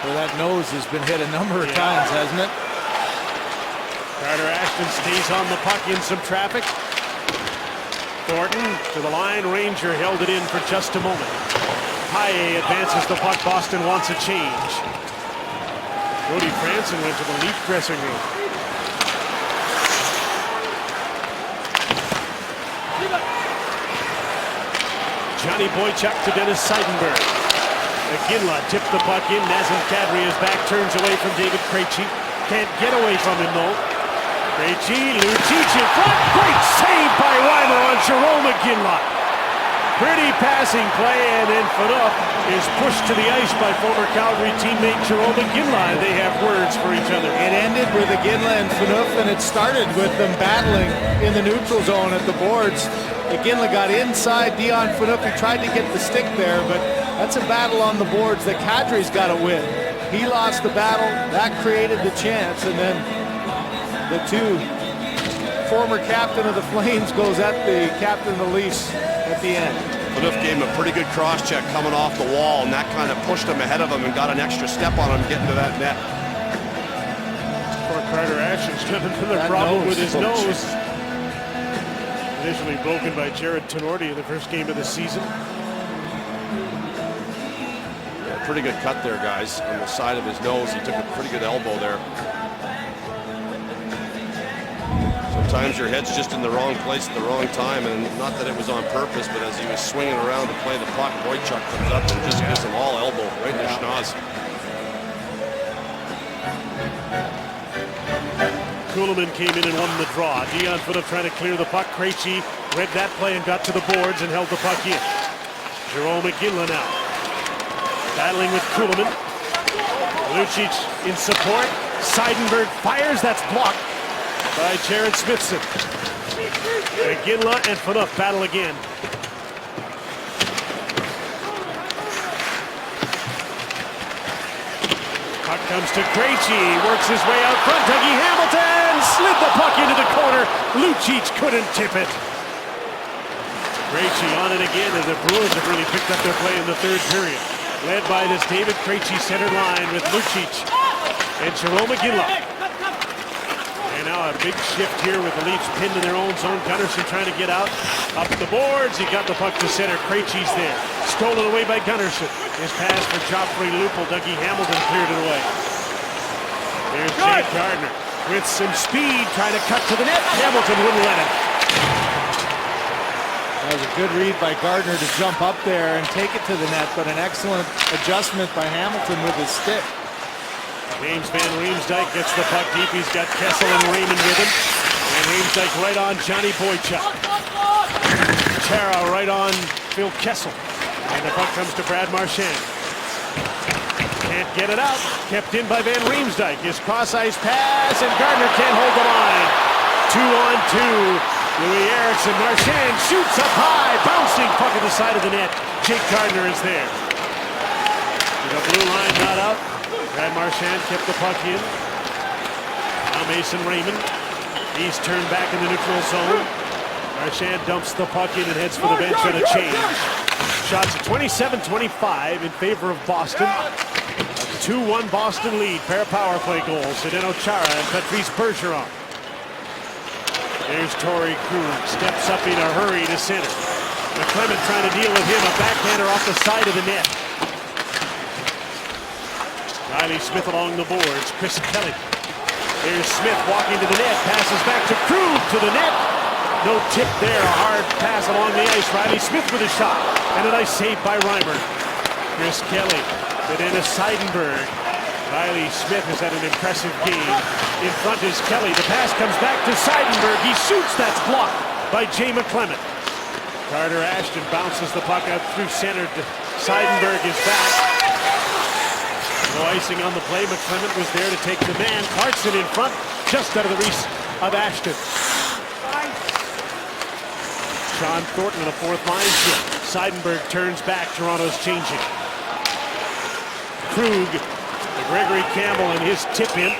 Well, that nose has been hit a number of times, hasn't it? Carter Ashton stays on the puck in some traffic. Thornton to the line. Ranger held it in for just a moment. Paille advances the puck. Boston wants a change. Cody Franson went to the Leaf dressing room. Johnny Boychuk to Dennis Seidenberg. McGinley tipped the puck in. Nazem Kadri is back, turns away from David Krejci. Can't get away from him though. Krejci, Lucic in front. Great save by Reimer on Jerome McGinley. Pretty passing play, and then Phaneuf is pushed to the ice by former Calgary teammate Jerome McGinley. They have words for each other. It ended with McGinley and Phaneuf, and it started with them battling in the neutral zone at the boards. McGinley got inside Dion Phaneuf. He tried to get the stick there, but that's a battle on the boards that Kadri's got to win. He lost the battle. That created the chance, and then the former captain of the Flames goes at the captain of the Leafs at the end. Phaneuf gave him a pretty good cross-check coming off the wall, and that kind of pushed him ahead of him and got an extra step on him getting to that net. Poor Carter Ashton's got another problem with his nose. Initially broken by Jared Tenorti in the first game of the season. Yeah, pretty good cut there, guys, on the side of his nose. He took a pretty good elbow there. Sometimes your head's just in the wrong place at the wrong time, and not that it was on purpose, but as he was swinging around to play the puck, Boychuk comes up and just gives him all elbow right in the schnoz. Kuhlman came in and won the draw. Dion Phaneuf trying to clear the puck. Krejci read that play and got to the boards and held the puck in. Jerome McGinley now battling with Kuhlman. Lucic in support. Seidenberg fires. That's blocked by Jared Smithson. McGinley and Phaneuf battle again. Puck comes to Krejci, works his way out front. Dougie Hamilton slid the puck into the corner. Lucic couldn't tip it. Krejci on it again, and the Bruins have really picked up their play in the third period. Led by this David Krejci center line with Lucic and Jerome McGinley. And now a big shift here with the Leafs pinned in their own zone. Gunnarsson trying to get out. Up the boards, he got the puck to center. Krejci's there. Stolen away by Gunnarsson. His pass for Joffrey Lupul. Dougie Hamilton cleared it away. There's Jake Gardiner with some speed trying to cut to the net. Hamilton wouldn't let him. That was a good read by Gardiner to jump up there and take it to the net, but an excellent adjustment by Hamilton with his stick. James Van Riemsdyk gets the puck deep. He's got Kessel and Raymond with him. And Riemsdyk right on Johnny Boychuk. Chara right on Phil Kessel. And the puck comes to Brad Marchand. Can't get it out. Kept in by Van Riemsdyk. His cross-ice pass, and Gardiner can't hold the line. 2-on-2. Louis Eriksson. Marchand shoots up high. Bouncing puck at the side of the net. Jake Gardiner is there. The blue line not out. Brad Marchand kept the puck in. Now Mason Raymond. He's turned back in the neutral zone. Marchand dumps the puck in and heads for the bench on a change. Shots at 27-25 in favor of Boston. A 2-1 Boston lead. Pair of power play goals. Zdeno Chara and Patrice Bergeron. There's Torrey Krug. Steps up in a hurry to center. McClement trying to deal with him. A backhander off the side of the net. Riley Smith along the boards. Chris Kelly. There's Smith walking to the net. Passes back to Krug to the net. No tip there. A hard pass along the ice. Riley Smith with a shot. And a nice save by Reimer. Chris Kelly. To Dennis Seidenberg. Riley Smith has had an impressive game. In front is Kelly. The pass comes back to Seidenberg. He shoots. That's blocked by Jay McClement. Carter Ashton bounces the puck out through center. Seidenberg is back. No icing on the play. McClement was there to take the man. Clarkson in front, just out of the reach of Ashton. Sean Thornton in a fourth line shift. Seidenberg turns back. Toronto's changing. Krug. Gregory Campbell and his tip-in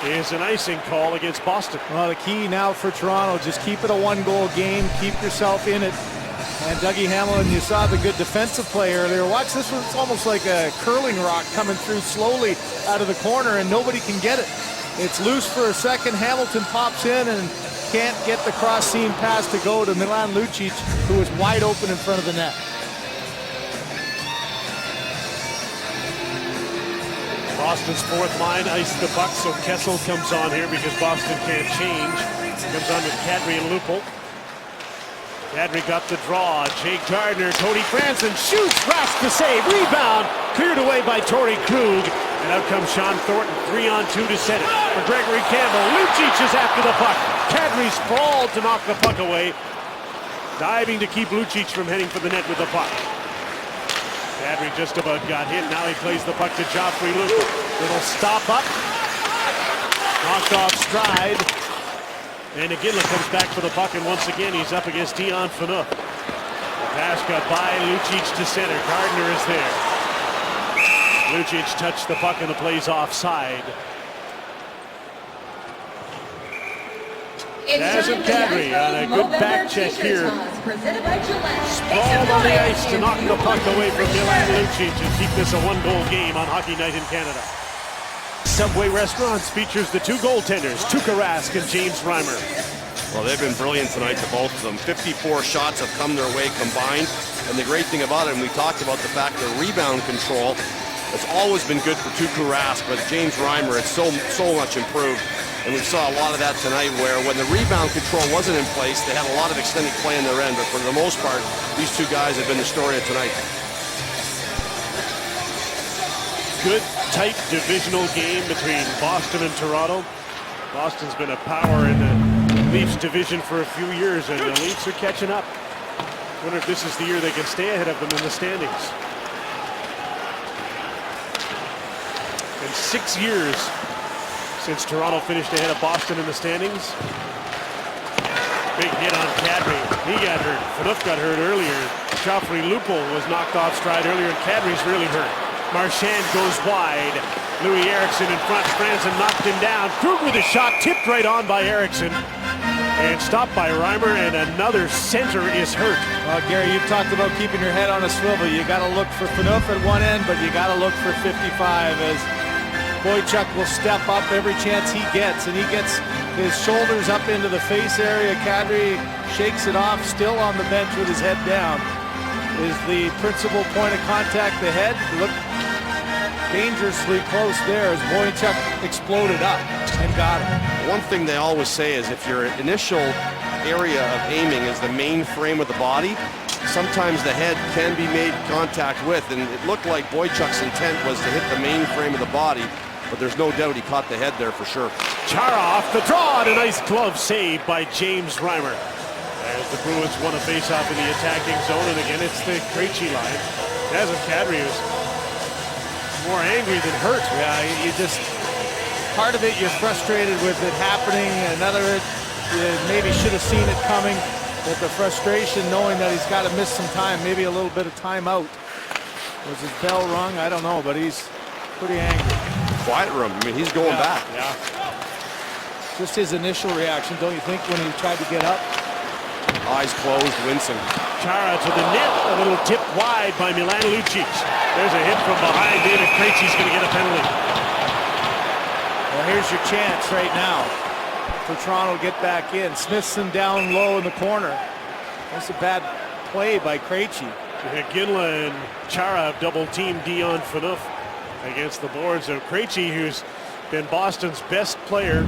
is an icing call against Boston. Well, the key now for Toronto, just keep it a one-goal game, keep yourself in it. And Dougie Hamilton, you saw the good defensive play earlier. Watch this one, it's almost like a curling rock coming through slowly out of the corner and nobody can get it. It's loose for a second, Hamilton pops in and can't get the cross-seam pass to go to Milan Lucic, who was wide open in front of the net. Boston's fourth line iced the puck, so Kessel comes on here because Boston can't change. Comes on with Kadri and Lupul. Kadri got the draw. Jake Gardiner, Cody Franson shoots, grasps the save, rebound, cleared away by Torrey Krug. And out comes Sean Thornton, 3-on-2 to set it for Gregory Campbell. Lucic is after the puck. Kadri sprawled to knock the puck away, diving to keep Lucic from heading for the net with the puck. Kadri just about got hit. Now he plays the puck to Joffrey Lupul. Little stop up. Knocked off stride. And Iginla comes back for the puck, and once again he's up against Dion Phaneuf. The pass got by Lucic to center. Gardiner is there. Lucic touched the puck and the play's offside. Nazem Kadri on a good back check here. Sprawled on the ice to knock the puck away from Milan Lucic and keep this a one-goal game on Hockey Night in Canada. Subway Restaurants features the two goaltenders, Tuukka Rask and James Reimer. Well, they've been brilliant tonight to both of them. 54 shots have come their way combined. And the great thing about it, and we talked about the fact that rebound control has always been good for Tuukka Rask, but James Reimer has so much improved. And we saw a lot of that tonight where when the rebound control wasn't in place, they had a lot of extended play in their end. But for the most part, these two guys have been the story of tonight. Good, tight divisional game between Boston and Toronto. Boston's been a power in the Leafs division for a few years, and the Leafs are catching up. I wonder if this is the year they can stay ahead of them in the standings. In 6 years since Toronto finished ahead of Boston in the standings. Big hit on Kadri. He got hurt. Phaneuf got hurt earlier. Joffrey Lupul was knocked off stride earlier, and Kadri's really hurt. Marchand goes wide. Louis Eriksson in front. Franson knocked him down. Krug with a shot tipped right on by Eriksson. And stopped by Reimer, and another center is hurt. Well, Gary, you've talked about keeping your head on a swivel. You got to look for Phaneuf at one end, but you got to look for 55 as Boychuk will step up every chance he gets, and he gets his shoulders up into the face area. Kadri shakes it off, still on the bench with his head down. Is the principal point of contact the head? Look dangerously close there as Boychuk exploded up and got him. One thing they always say is if your initial area of aiming is the main frame of the body, sometimes the head can be made contact with, and it looked like Boychuk's intent was to hit the main frame of the body, but there's no doubt he caught the head there for sure. Chara off the draw, and a nice glove save by James Reimer. As the Bruins won a faceoff in the attacking zone, and again it's the Krejci line. Nazem Kadri is more angry than hurt. Yeah, you just, part of it you're frustrated with it happening, another you maybe should have seen it coming, but the frustration knowing that he's got to miss some time, maybe a little bit of time out. Was his bell rung? I don't know, but he's pretty angry. Quiet room, I mean, he's going back. Yeah. Just his initial reaction, don't you think, when he tried to get up? Eyes closed, wincing. Chara to the net, a little tip wide by Milan Lucic. There's a hit from behind. David Krejci's going to get a penalty. Well, here's your chance right now for Toronto to get back in. Smithson down low in the corner. That's a bad play by Krejci. Iginla and Chara have double-teamed Dion Phaneuf against the boards of Krejci, who's been Boston's best player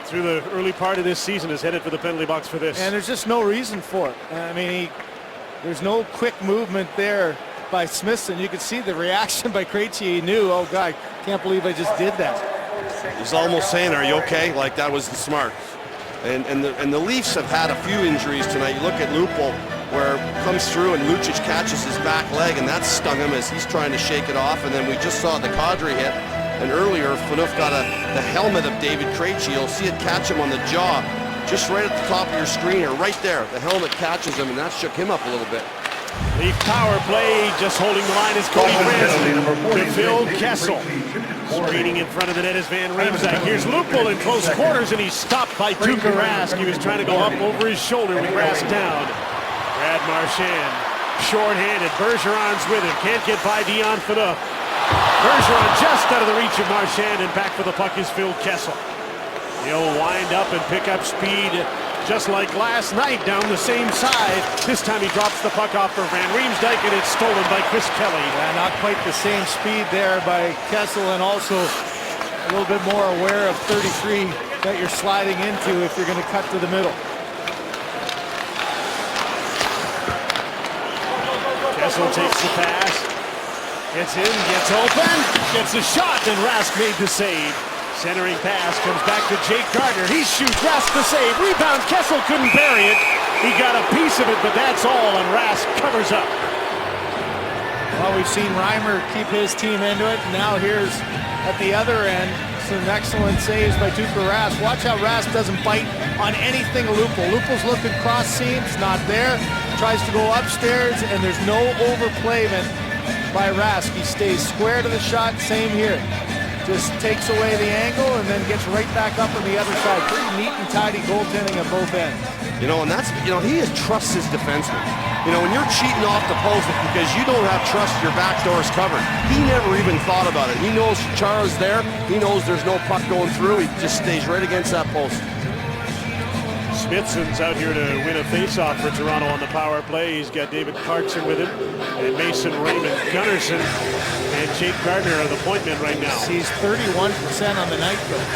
through the early part of this season, is headed for the penalty box for this. And there's just no reason for it. I mean, there's no quick movement there by Smithson. You could see the reaction by Krejci. He knew, oh God, can't believe I just did that. He's almost saying, are you okay? Like that was smart. And the Leafs have had a few injuries tonight. You look at Lupul, where it comes through and Lucic catches his back leg, and that stung him as he's trying to shake it off. And then we just saw the Kadri hit. And earlier, Phaneuf got the helmet of David Krejci. You'll see it catch him on the jaw, just right at the top of your screen, or right there. The helmet catches him, and that shook him up a little bit. Leaf power play, just holding the line is Cody Franson to Phil Kessel. Screening in front of the net is Van Riemsdyk. Here's Lupul in close quarters, and he's stopped by Tuukka Rask. He was trying to go up over his shoulder with Rask down. Brad Marchand, short-handed. Bergeron's with him. Can't get by Dion Phaneuf. Bergeron just out of the reach of Marchand, and back for the puck is Phil Kessel. He'll wind up and pick up speed just like last night down the same side. This time he drops the puck off for Van Riemsdyk, and it's stolen by Chris Kelly. Yeah, not quite the same speed there by Kessel, and also a little bit more aware of 33 that you're sliding into if you're going to cut to the middle. Kessel takes the pass, gets in, gets open, gets a shot, and Rask made the save. Centering pass comes back to Jake Gardiner. He shoots, Rask the save. Rebound, Kessel couldn't bury it. He got a piece of it, but that's all, and Rask covers up. Well, we've seen Reimer keep his team into it. Now here's at the other end some excellent saves by Tuukka Rask. Watch how Rask doesn't bite on anything Lupul. Lupul's looking cross seams, not there. Tries to go upstairs, and there's no overplayment by Rask. He stays square to the shot, same here. Just takes away the angle and then gets right back up on the other side. Pretty neat and tidy goaltending at both ends. You know, and that's, you know, he trusts his defenseman. You know, when you're cheating off the post because you don't have trust your back door's covered, he never even thought about it. He knows Chara's there. He knows there's no puck going through. He just stays right against that post. Smithson's out here to win a faceoff for Toronto on the power play. He's got David Clarkson with him, and Mason Raymond. Gunnarsson and Jake Gardiner are the point men right now. He's 31% on the night, though.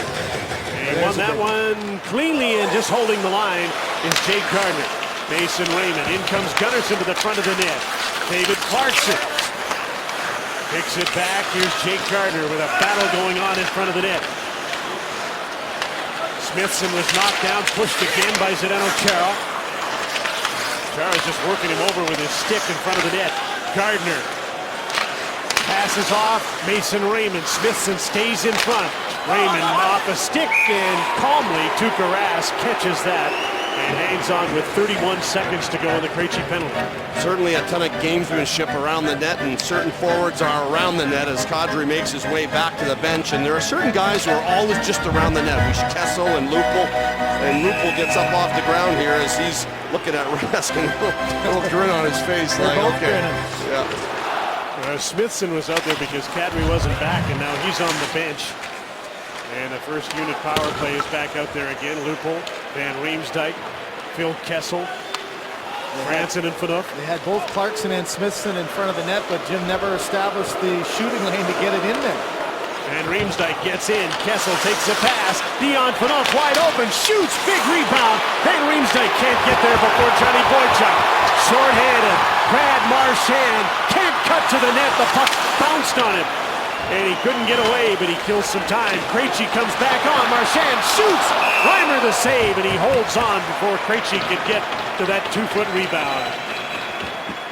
And he won that one cleanly, and just holding the line is Jake Gardiner. Mason Raymond. In comes Gunnarsson to the front of the net. David Clarkson picks it back. Here's Jake Gardiner with a battle going on in front of the net. Smithson was knocked down, pushed again by Zdeno Chara. Chara's just working him over with his stick in front of the net. Gardiner passes off. Mason Raymond. Smithson stays in front. Raymond off a stick, and calmly Tuukka Rask catches that and hangs on with 31 seconds to go in the Krejci penalty. Certainly a ton of gamesmanship around the net, and certain forwards are around the net as Kadri makes his way back to the bench. And there are certain guys who are always just around the net. We should Kessel and Lupul. And Lupul gets up off the ground here as he's looking at Rask, and a little grin on his face. They're both grinning. Yeah. Smithson was out there because Kadri wasn't back, and now he's on the bench. And the first unit power play is back out there again. Lupul, Van Riemsdyk, Phil Kessel, Franson and Phaneuf. They had both Clarkson and Smithson in front of the net, but Jim never established the shooting lane to get it in there. And Riemsdyk gets in. Kessel takes the pass. Dion Phaneuf wide open, shoots, big rebound. Van Riemsdyk can't get there before Johnny Boychuk. Short-handed, Brad Marchand can't cut to the net. The puck bounced on him, and he couldn't get away, but he kills some time. Krejci comes back on. Marchand shoots. Reimer the save, and he holds on before Krejci could get to that 2-foot rebound.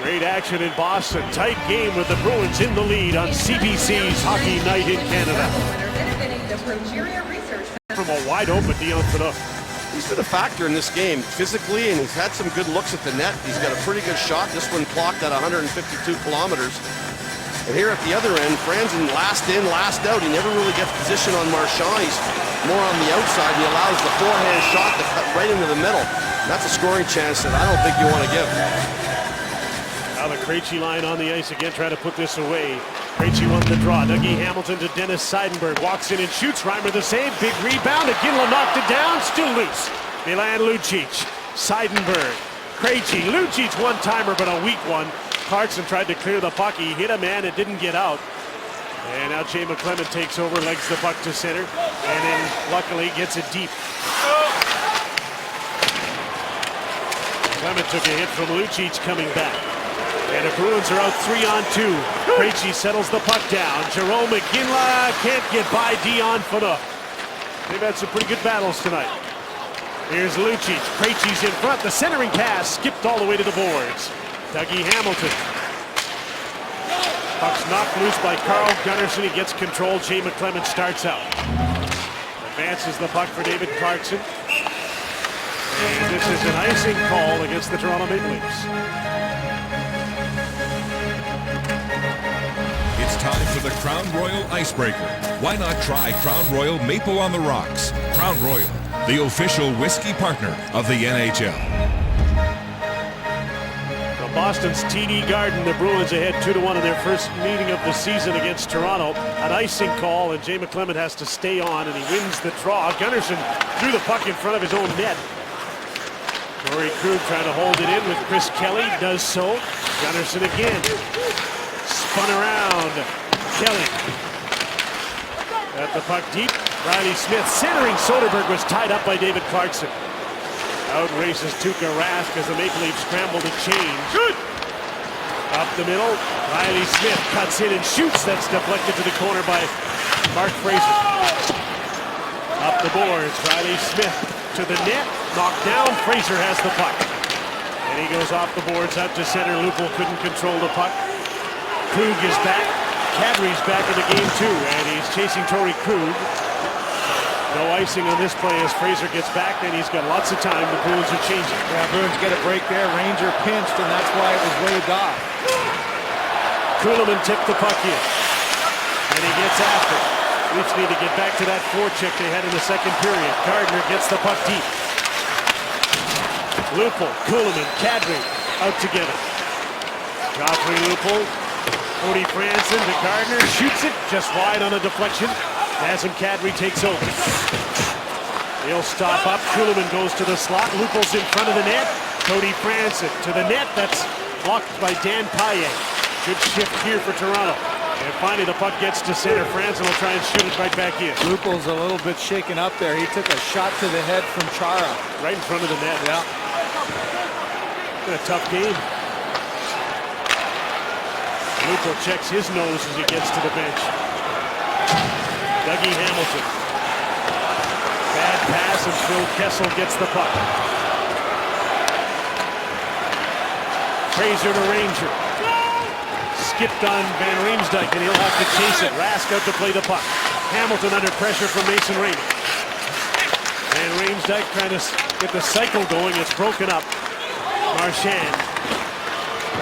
Great action in Boston. Tight game with the Bruins in the lead on CBC's Hockey Night in Canada. Benefiting the Progeria Research From a wide open Dion Phaneuf. He's been a factor in this game physically, and he's had some good looks at the net. He's got a pretty good shot. This one clocked at 152 kilometers. And here at the other end, Franson last in, last out. He never really gets position on Marchand. He's more on the outside. He allows the forehand shot to cut right into the middle. That's a scoring chance that I don't think you want to give. Now the Krejci line on the ice again, trying to put this away. Krejci won the draw. Dougie Hamilton to Dennis Seidenberg. Walks in and shoots. Reimer the save. Big rebound. Iginla knocked it down. Still loose. Milan Lucic. Seidenberg. Krejci. Lucic one-timer, but a weak one. Clarkson tried to clear the puck. He hit a man. It didn't get out. And now Jay McClement takes over, legs the puck to center, and then luckily gets it deep. Clement took a hit from Lucic coming back. And the Bruins are out 3-on-2. Krejci settles the puck down. Jerome Iginla can't get by Dion Phaneuf. They've had some pretty good battles tonight. Here's Lucic. Krejci's in front. The centering pass skipped all the way to the boards. Dougie Hamilton. Puck's knocked loose by Carl Gunnarsson. He gets control. Jay McClement starts out. Advances the puck for David Clarkson. And this is an icing call against the Toronto Maple Leafs. time for the Crown Royal Icebreaker. Why not try Crown Royal Maple on the Rocks? Crown Royal, the official whiskey partner of the NHL. From Boston's TD Garden, the Bruins ahead 2-1 in their first meeting of the season against Toronto. An icing call, and Jay McClement has to stay on, and he wins the draw. Gunnarsson threw the puck in front of his own net. Torrey Krug trying to hold it in with Chris Kelly, does so. Gunnarsson again. Spun around. Kelly. At the puck deep. Riley Smith centering Soderberg, was tied up by David Clarkson. Out races Tuukka Rask as the Maple Leafs scramble to change. Good! Up the middle. Riley Smith cuts in and shoots. That's deflected to the corner by Mark Fraser. Up the boards. Riley Smith to the net. Knocked down. Fraser has the puck. And he goes off the boards out to center. Lupul couldn't control the puck. Krug is back. Kadri's back in the game too. And he's chasing Torrey Krug. No icing on this play as Fraser gets back, and he's got lots of time. The Bruins are changing. Yeah, Bruins get a break there. Ranger pinched, and that's why it was waved off. Kuhlman tipped the puck in. And he gets after it. Leafs need to get back to that forecheck they had in the second period. Gardner gets the puck deep. Lupul, Kuhlman, Kadri out together. Joffrey Lupul, Cody Franson to Gardner, shoots it just wide on a deflection. Nazem Kadri takes over. He'll stop up. Kuhlman goes to the slot. Lupul's in front of the net. Cody Franson to the net. That's blocked by Dan Paille. Good shift here for Toronto. And finally the puck gets to center. Franson will try and shoot it right back in. Lupul's a little bit shaken up there. He took a shot to the head from Chara. Right in front of the net. Yeah. Been a tough game. Lupul checks his nose as he gets to the bench. Dougie Hamilton. Bad pass and Phil Kessel gets the puck. Fraser to Ranger. Skipped on Van Riemsdyk and he'll have to chase it. Rask out to play the puck. Hamilton under pressure from Mason Raymond. Van Riemsdyk trying to get the cycle going. It's broken up. Marchand.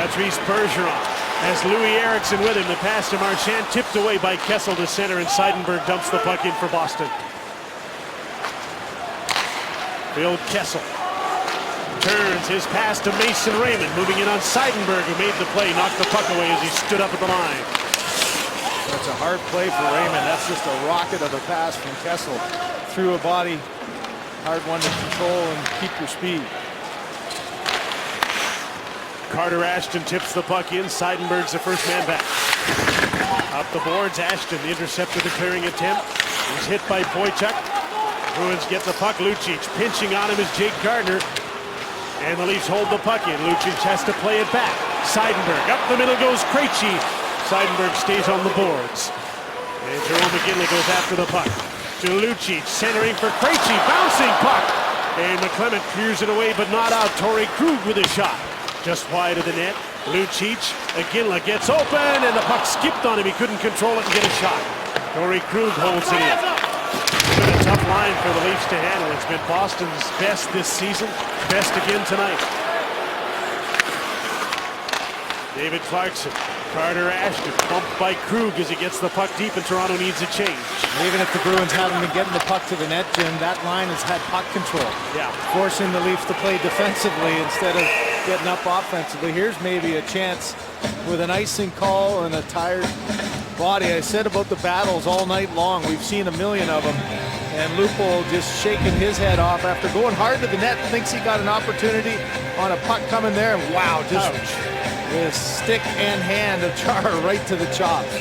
Patrice Bergeron. As Louis Eriksson with him, the pass to Marchand tipped away by Kessel to center, and Seidenberg dumps the puck in for Boston. Phil Kessel turns his pass to Mason Raymond, moving in on Seidenberg, who made the play, knocked the puck away as he stood up at the line. That's a hard play for Raymond. That's just a rocket of a pass from Kessel through a body. Hard one to control and keep your speed. Carter Ashton tips the puck in. Seidenberg's the first man back. Up the boards, Ashton intercepted the clearing attempt. He's hit by Boychuk. Bruins get the puck. Lucic pinching on him is Jake Gardner. And the Leafs hold the puck in. Lucic has to play it back. Seidenberg, up the middle goes Krejci. Seidenberg stays on the boards. And Jerome McGinley goes after the puck. To Lucic, centering for Krejci, bouncing puck. And McClement clears it away, but not out. Torrey Krug with a shot. Just wide of the net. Lucic, Iginla gets open, and the puck skipped on him. He couldn't control it and get a shot. Torrey Krug holds it in. It's been a tough line for the Leafs to handle. It's been Boston's best this season, best again tonight. David Clarkson, Carter Ashton, bumped by Krug as he gets the puck deep, and Toronto needs a change. Even if the Bruins haven't been getting the puck to the net, Jim, that line has had puck control. Yeah. Forcing the Leafs to play defensively instead of getting up offensively. Here's maybe a chance with an icing call and a tired body. I said about the battles all night long. We've seen a million of them. And Lupul just shaking his head off after going hard to the net. Thinks he got an opportunity on a puck coming there. And wow, just with stick and hand of Chara right to the chops.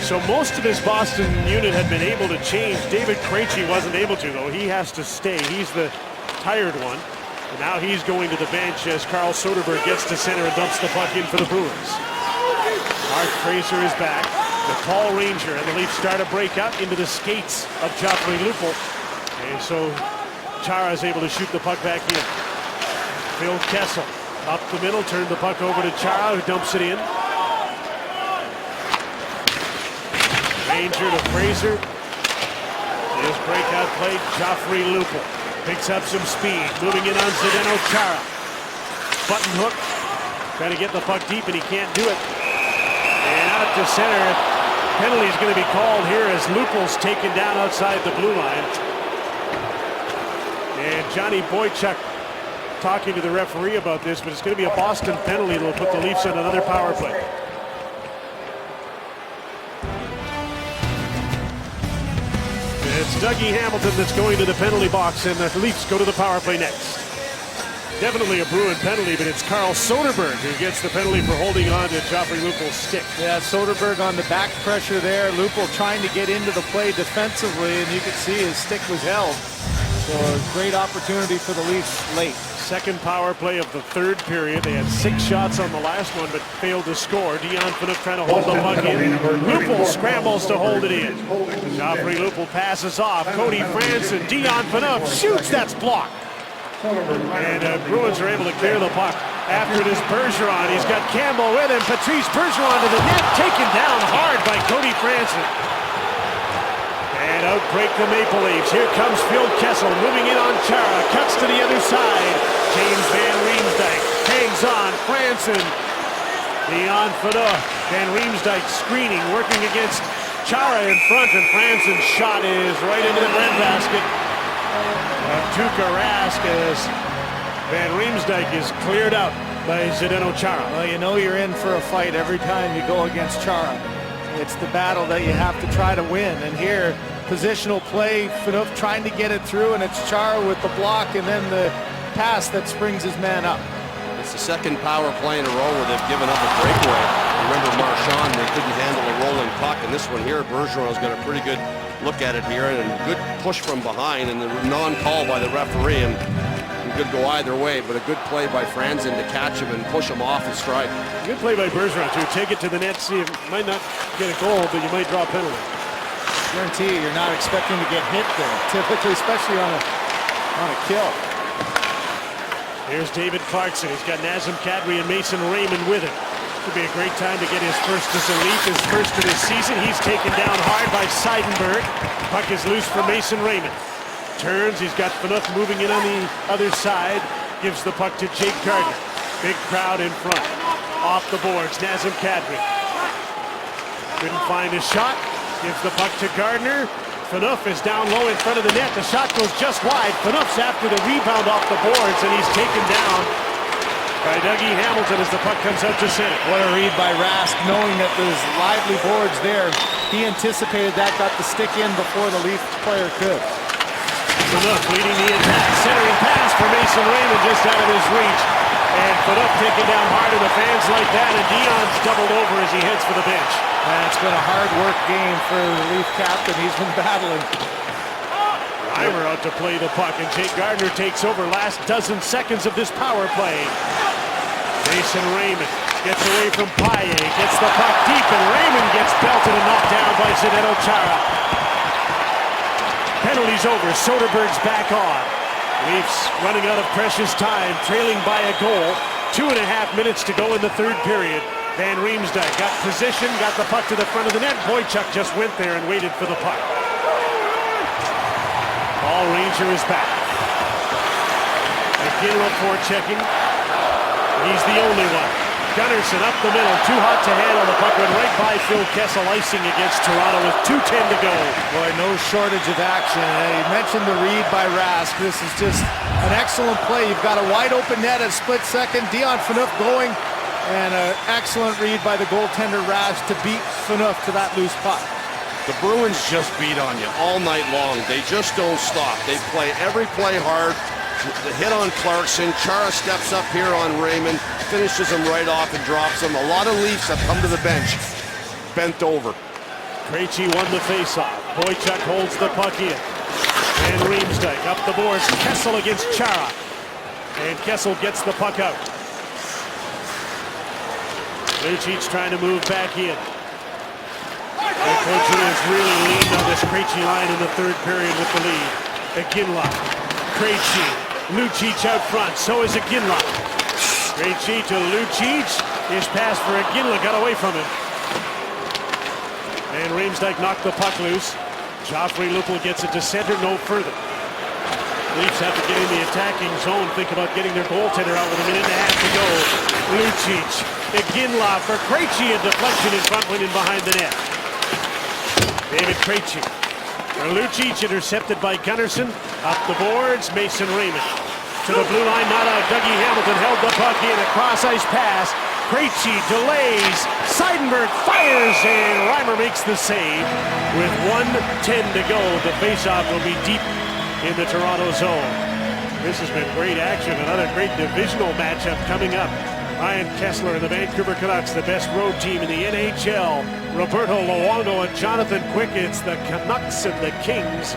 So most of his Boston unit had been able to change. David Krejci wasn't able to, though. He has to stay. He's the tired one. And now he's going to the bench as Carl Soderberg gets to center and dumps the puck in for the Bruins. Mark Fraser is back. The tall Ranger, and the Leafs start a breakout into the skates of Joffrey Lupul. And so Chara is able to shoot the puck back in. Phil Kessel up the middle, turned the puck over to Chara, who dumps it in. Ranger to Fraser. His breakout play, Joffrey Lupul. Picks up some speed, moving in on Zdeno Chara. Button hook, trying to get the puck deep, and he can't do it. And out to center. Penalty is going to be called here as Lupul's taken down outside the blue line. And Johnny Boychuk talking to the referee about this, but it's going to be a Boston penalty that will put the Leafs on another power play. It's Dougie Hamilton that's going to the penalty box, and the Leafs go to the power play next. Definitely a Bruin penalty, but it's Carl Soderberg who gets the penalty for holding on to Joffrey Lupul's stick. Yeah, Soderberg on the back pressure there. Lupul trying to get into the play defensively, and you could see his stick was held. So a great opportunity for the Leafs late. Second power play of the third period. They had 6 shots on the last one, but failed to score. Dion Phaneuf trying to hold the puck in. Lupul scrambles to hold it in. Joffrey Lupul passes off. Cody Franson, Dion Phaneuf shoots. That's blocked. And Bruins are able to clear the puck. After it is Bergeron. He's got Campbell with him. Patrice Bergeron to the net. Taken down hard by Cody Franson. And out break the Maple Leafs. Here comes Phil Kessel moving in on Chara. Cuts to the other side. James Van Riemsdyk hangs on. Franson. Dion Phaneuf. Van Riemsdyk screening. Working against Chara in front. And Franson's shot is right into the breadbasket. Tuukka Rask as Van Riemsdyk is cleared out by Zdeno Chara. Well, you know you're in for a fight every time you go against Chara. It's the battle that you have to try to win. And here, positional play, Phaneuf trying to get it through, and it's Chara with the block and then the pass that springs his man up. It's the second power play in a row where they've given up a breakaway. Remember Marchand, they couldn't handle a rolling puck, and this one here, Bergeron's got a pretty good look at it here, and a good push from behind, and the non-call by the referee, and it could go either way, but a good play by Franzen to catch him and push him off his stride. Good play by Bergeron to take it to the net, see if might not get a goal, but you might draw a penalty. Guarantee you're not expecting to get hit there, typically, especially on a kill. Here's David Clarkson. He's got Nazem Kadri and Mason Raymond with him. Could be a great time to get his first as a Leaf, his first of this season. He's taken down hard by Seidenberg. Puck is loose for Mason Raymond. Turns, he's got Phaneuf moving in on the other side. Gives the puck to Jake Gardiner. Big crowd in front. Off the boards, Nazem Kadri. Couldn't find a shot. Gives the puck to Gardiner. Phaneuf is down low in front of the net. The shot goes just wide. Phaneuf's after the rebound off the boards, and he's taken down by Dougie Hamilton as the puck comes out to center. What a read by Rask, knowing that there's lively boards there. He anticipated that, got the stick in before the Leaf player could. Phaneuf leading the attack. Centering pass for Mason Raymond just out of his reach. And Phaneuf taken down hard, and the fans like that, and Dion's doubled over as he heads for the bench. And it's been a hard work game for the Leaf captain. He's been battling. Reimer out to play the puck, and Jake Gardiner takes over last dozen seconds of this power play. Mason Raymond gets away from Paille, gets the puck deep, and Raymond gets belted and knocked down by Zdeno Chara. Penalty's over. Soderberg's back on. Leafs running out of precious time, trailing by a goal. 2.5 minutes to go in the third period. Van Riemsdyk got position, got the puck to the front of the net. Boychuk just went there and waited for the puck. Paul Ranger is back. Iginla forechecking. He's the only one. Gunnarsson up the middle, too hot to handle. The puck went right by Phil Kessel, icing against Toronto with 2:10 to go. Boy, no shortage of action. You mentioned the read by Rask. This is just an excellent play. You've got a wide open net at split second. Dion Phaneuf going, and an excellent read by the goaltender Rask to beat Phaneuf to that loose puck. The Bruins just beat on you all night long. They just don't stop. They play every play hard. The hit on Clarkson. Chara steps up here on Raymond, finishes him right off and drops him. A lot of Leafs have come to the bench, bent over. Krejci won the faceoff. Boychuk holds the puck in. And Riemsdyk up the boards. Kessel against Chara. And Kessel gets the puck out. Lucic trying to move back in. And Coach has really leaned on this Krejci line in the third period with the lead. Iginla. Krejci. Lucic out front. So is Iginla. Krejci to Lucic. His pass for Iginla got away from him. And Riemsdyk knocked the puck loose. Joffrey Lupul gets it to center, no further. Leafs have to get in the attacking zone, think about getting their goaltender out with 1.5 minutes to go. Lucic Iginla for Krejci, and deflection in front, went in behind the net. David Krejci. Lucic intercepted by Gunnarsson. Up the boards, Mason Raymond. To the blue line, not out. Dougie Hamilton held the puck in. A cross-ice pass. Krejci delays. Seidenberg fires, and Reimer makes the save. With 1:10 to go, the faceoff will be deep in the Toronto zone. This has been great action. Another great divisional matchup coming up. Ryan Kessler and the Vancouver Canucks, the best road team in the NHL. Roberto Luongo and Jonathan Quick. It's the Canucks and the Kings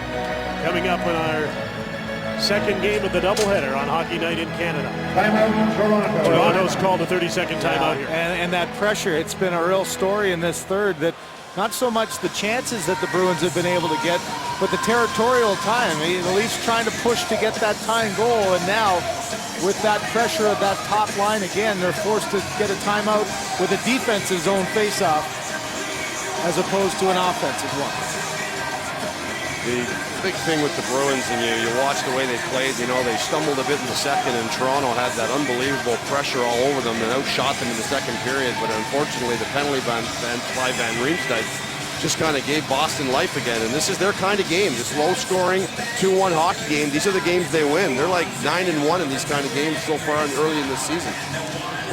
coming up in our second game of the doubleheader on Hockey Night in Canada. Timeout, Toronto. Toronto's called a 30-second timeout here. And that pressure, it's been a real story in this third, that not so much the chances that the Bruins have been able to get, but the territorial time. The Leafs trying to push to get that tying goal, and now with that pressure of that top line again, they're forced to get a timeout with a defensive zone faceoff as opposed to an offensive one. The big thing with the Bruins, and you watch the way they played, they stumbled a bit in the second, and Toronto had that unbelievable pressure all over them and outshot them in the second period. But unfortunately, the penalty by Van Riemsdyk just kind of gave Boston life again. And this is their kind of game, this low-scoring 2-1 hockey game. These are the games they win. They're like 9-1 in these kind of games so far early in this season.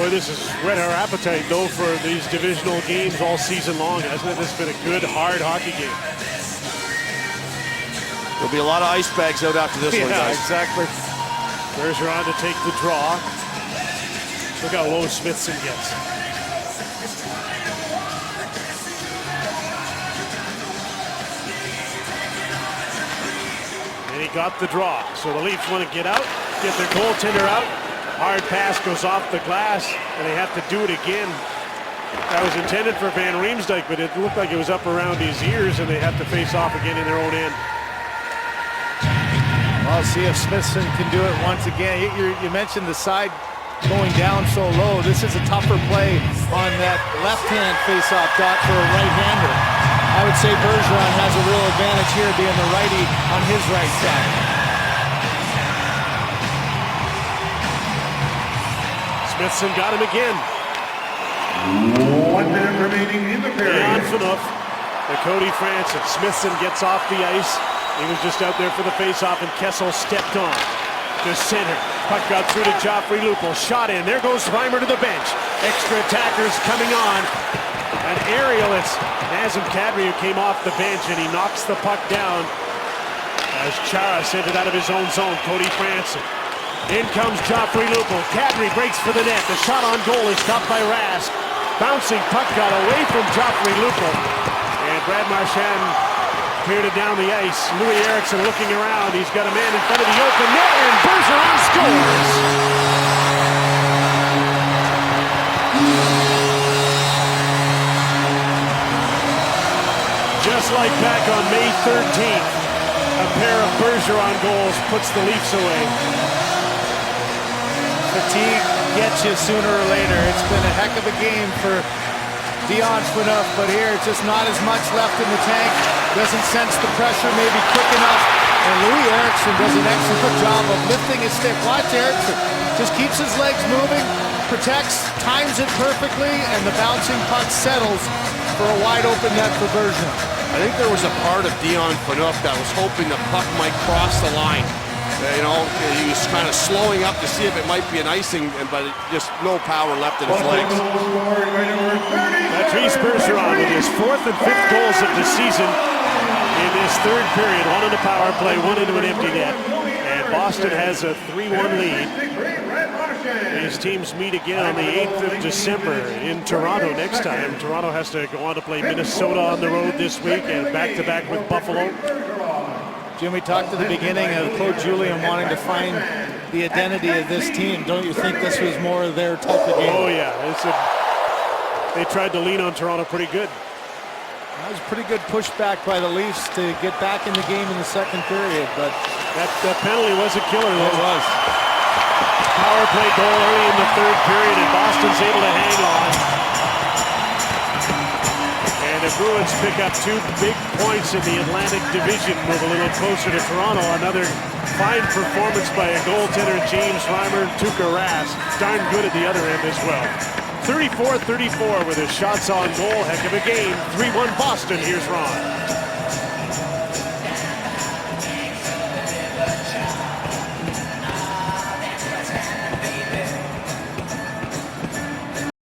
Boy, this has whet our appetite, though, for these divisional games all season long, hasn't it? This has been a good, hard hockey game. There'll be a lot of ice bags out after this one, guys. Exactly. Bergeron to take the draw. Look how low Smithson gets. And he got the draw. So the Leafs want to get out, get their goaltender out. Hard pass goes off the glass, and they have to do it again. That was intended for Van Riemsdyk, but it looked like it was up around his ears, and they have to face off again in their own end. Well, see if Smithson can do it once again. You mentioned the side going down so low. This is a tougher play on that left-hand face-off dot for a right-hander. I would say Bergeron has a real advantage here, being the righty on his right side. Smithson got him again. 1 minute remaining in the period. Leon Phaneuf to Cody Francis. Smithson gets off the ice. He was just out there for the face-off, and Kessel stepped on to center. Puck got through to Joffrey Lupul. Shot in. There goes Reimer to the bench. Extra attackers coming on. An aerial. It's Nazem Kadri who came off the bench, and he knocks the puck down as Chara sent it out of his own zone. Cody Francis. In comes Joffrey Lupul. Kadri breaks for the net. The shot on goal is stopped by Rask. Bouncing puck got away from Joffrey Lupul. And Brad Marchand cleared it down the ice. Louis Eriksson looking around. He's got a man in front of the open net, and Bergeron scores! Just like back on May 13th, a pair of Bergeron goals puts the Leafs away. Fatigue gets you sooner or later. It's been a heck of a game for Dion Phaneuf, but here it's just not as much left in the tank. Doesn't sense the pressure maybe quick enough. And Louis Eriksson does an excellent job of lifting his stick. Watch Eriksson. Just keeps his legs moving, protects, times it perfectly, and the bouncing puck settles for a wide open net for Bergeron. I think there was a part of Dion Phaneuf that was hoping the puck might cross the line. He was kind of slowing up to see if it might be an icing, but just no power left in his legs. Patrice Bergeron with his 4th and 5th goals of the season in this third period. One on the power play, one into an empty net. And Boston has a 3-1 lead. These teams meet again on the 8th of December in Toronto next time. Toronto has to go on to play Minnesota on the road this week and back-to-back with Buffalo. Jim, we talked at the beginning of Claude Julien wanting to find the identity of this team. Don't you think this was more of their type of game? Oh, yeah. They tried to lean on Toronto pretty good. That was a pretty good pushback by the Leafs to get back in the game in the second period, but that penalty was a killer. It was. Power play goal early in the third period, and Boston's able to hang on. And the Bruins pick up 2 big points in the Atlantic Division, move a little closer to Toronto. Another fine performance by a goaltender, James Reimer, and Tuukka Rask. Darn good at the other end as well. 34-34 with his shots on goal. Heck of a game. 3-1 Boston. Here's Ron.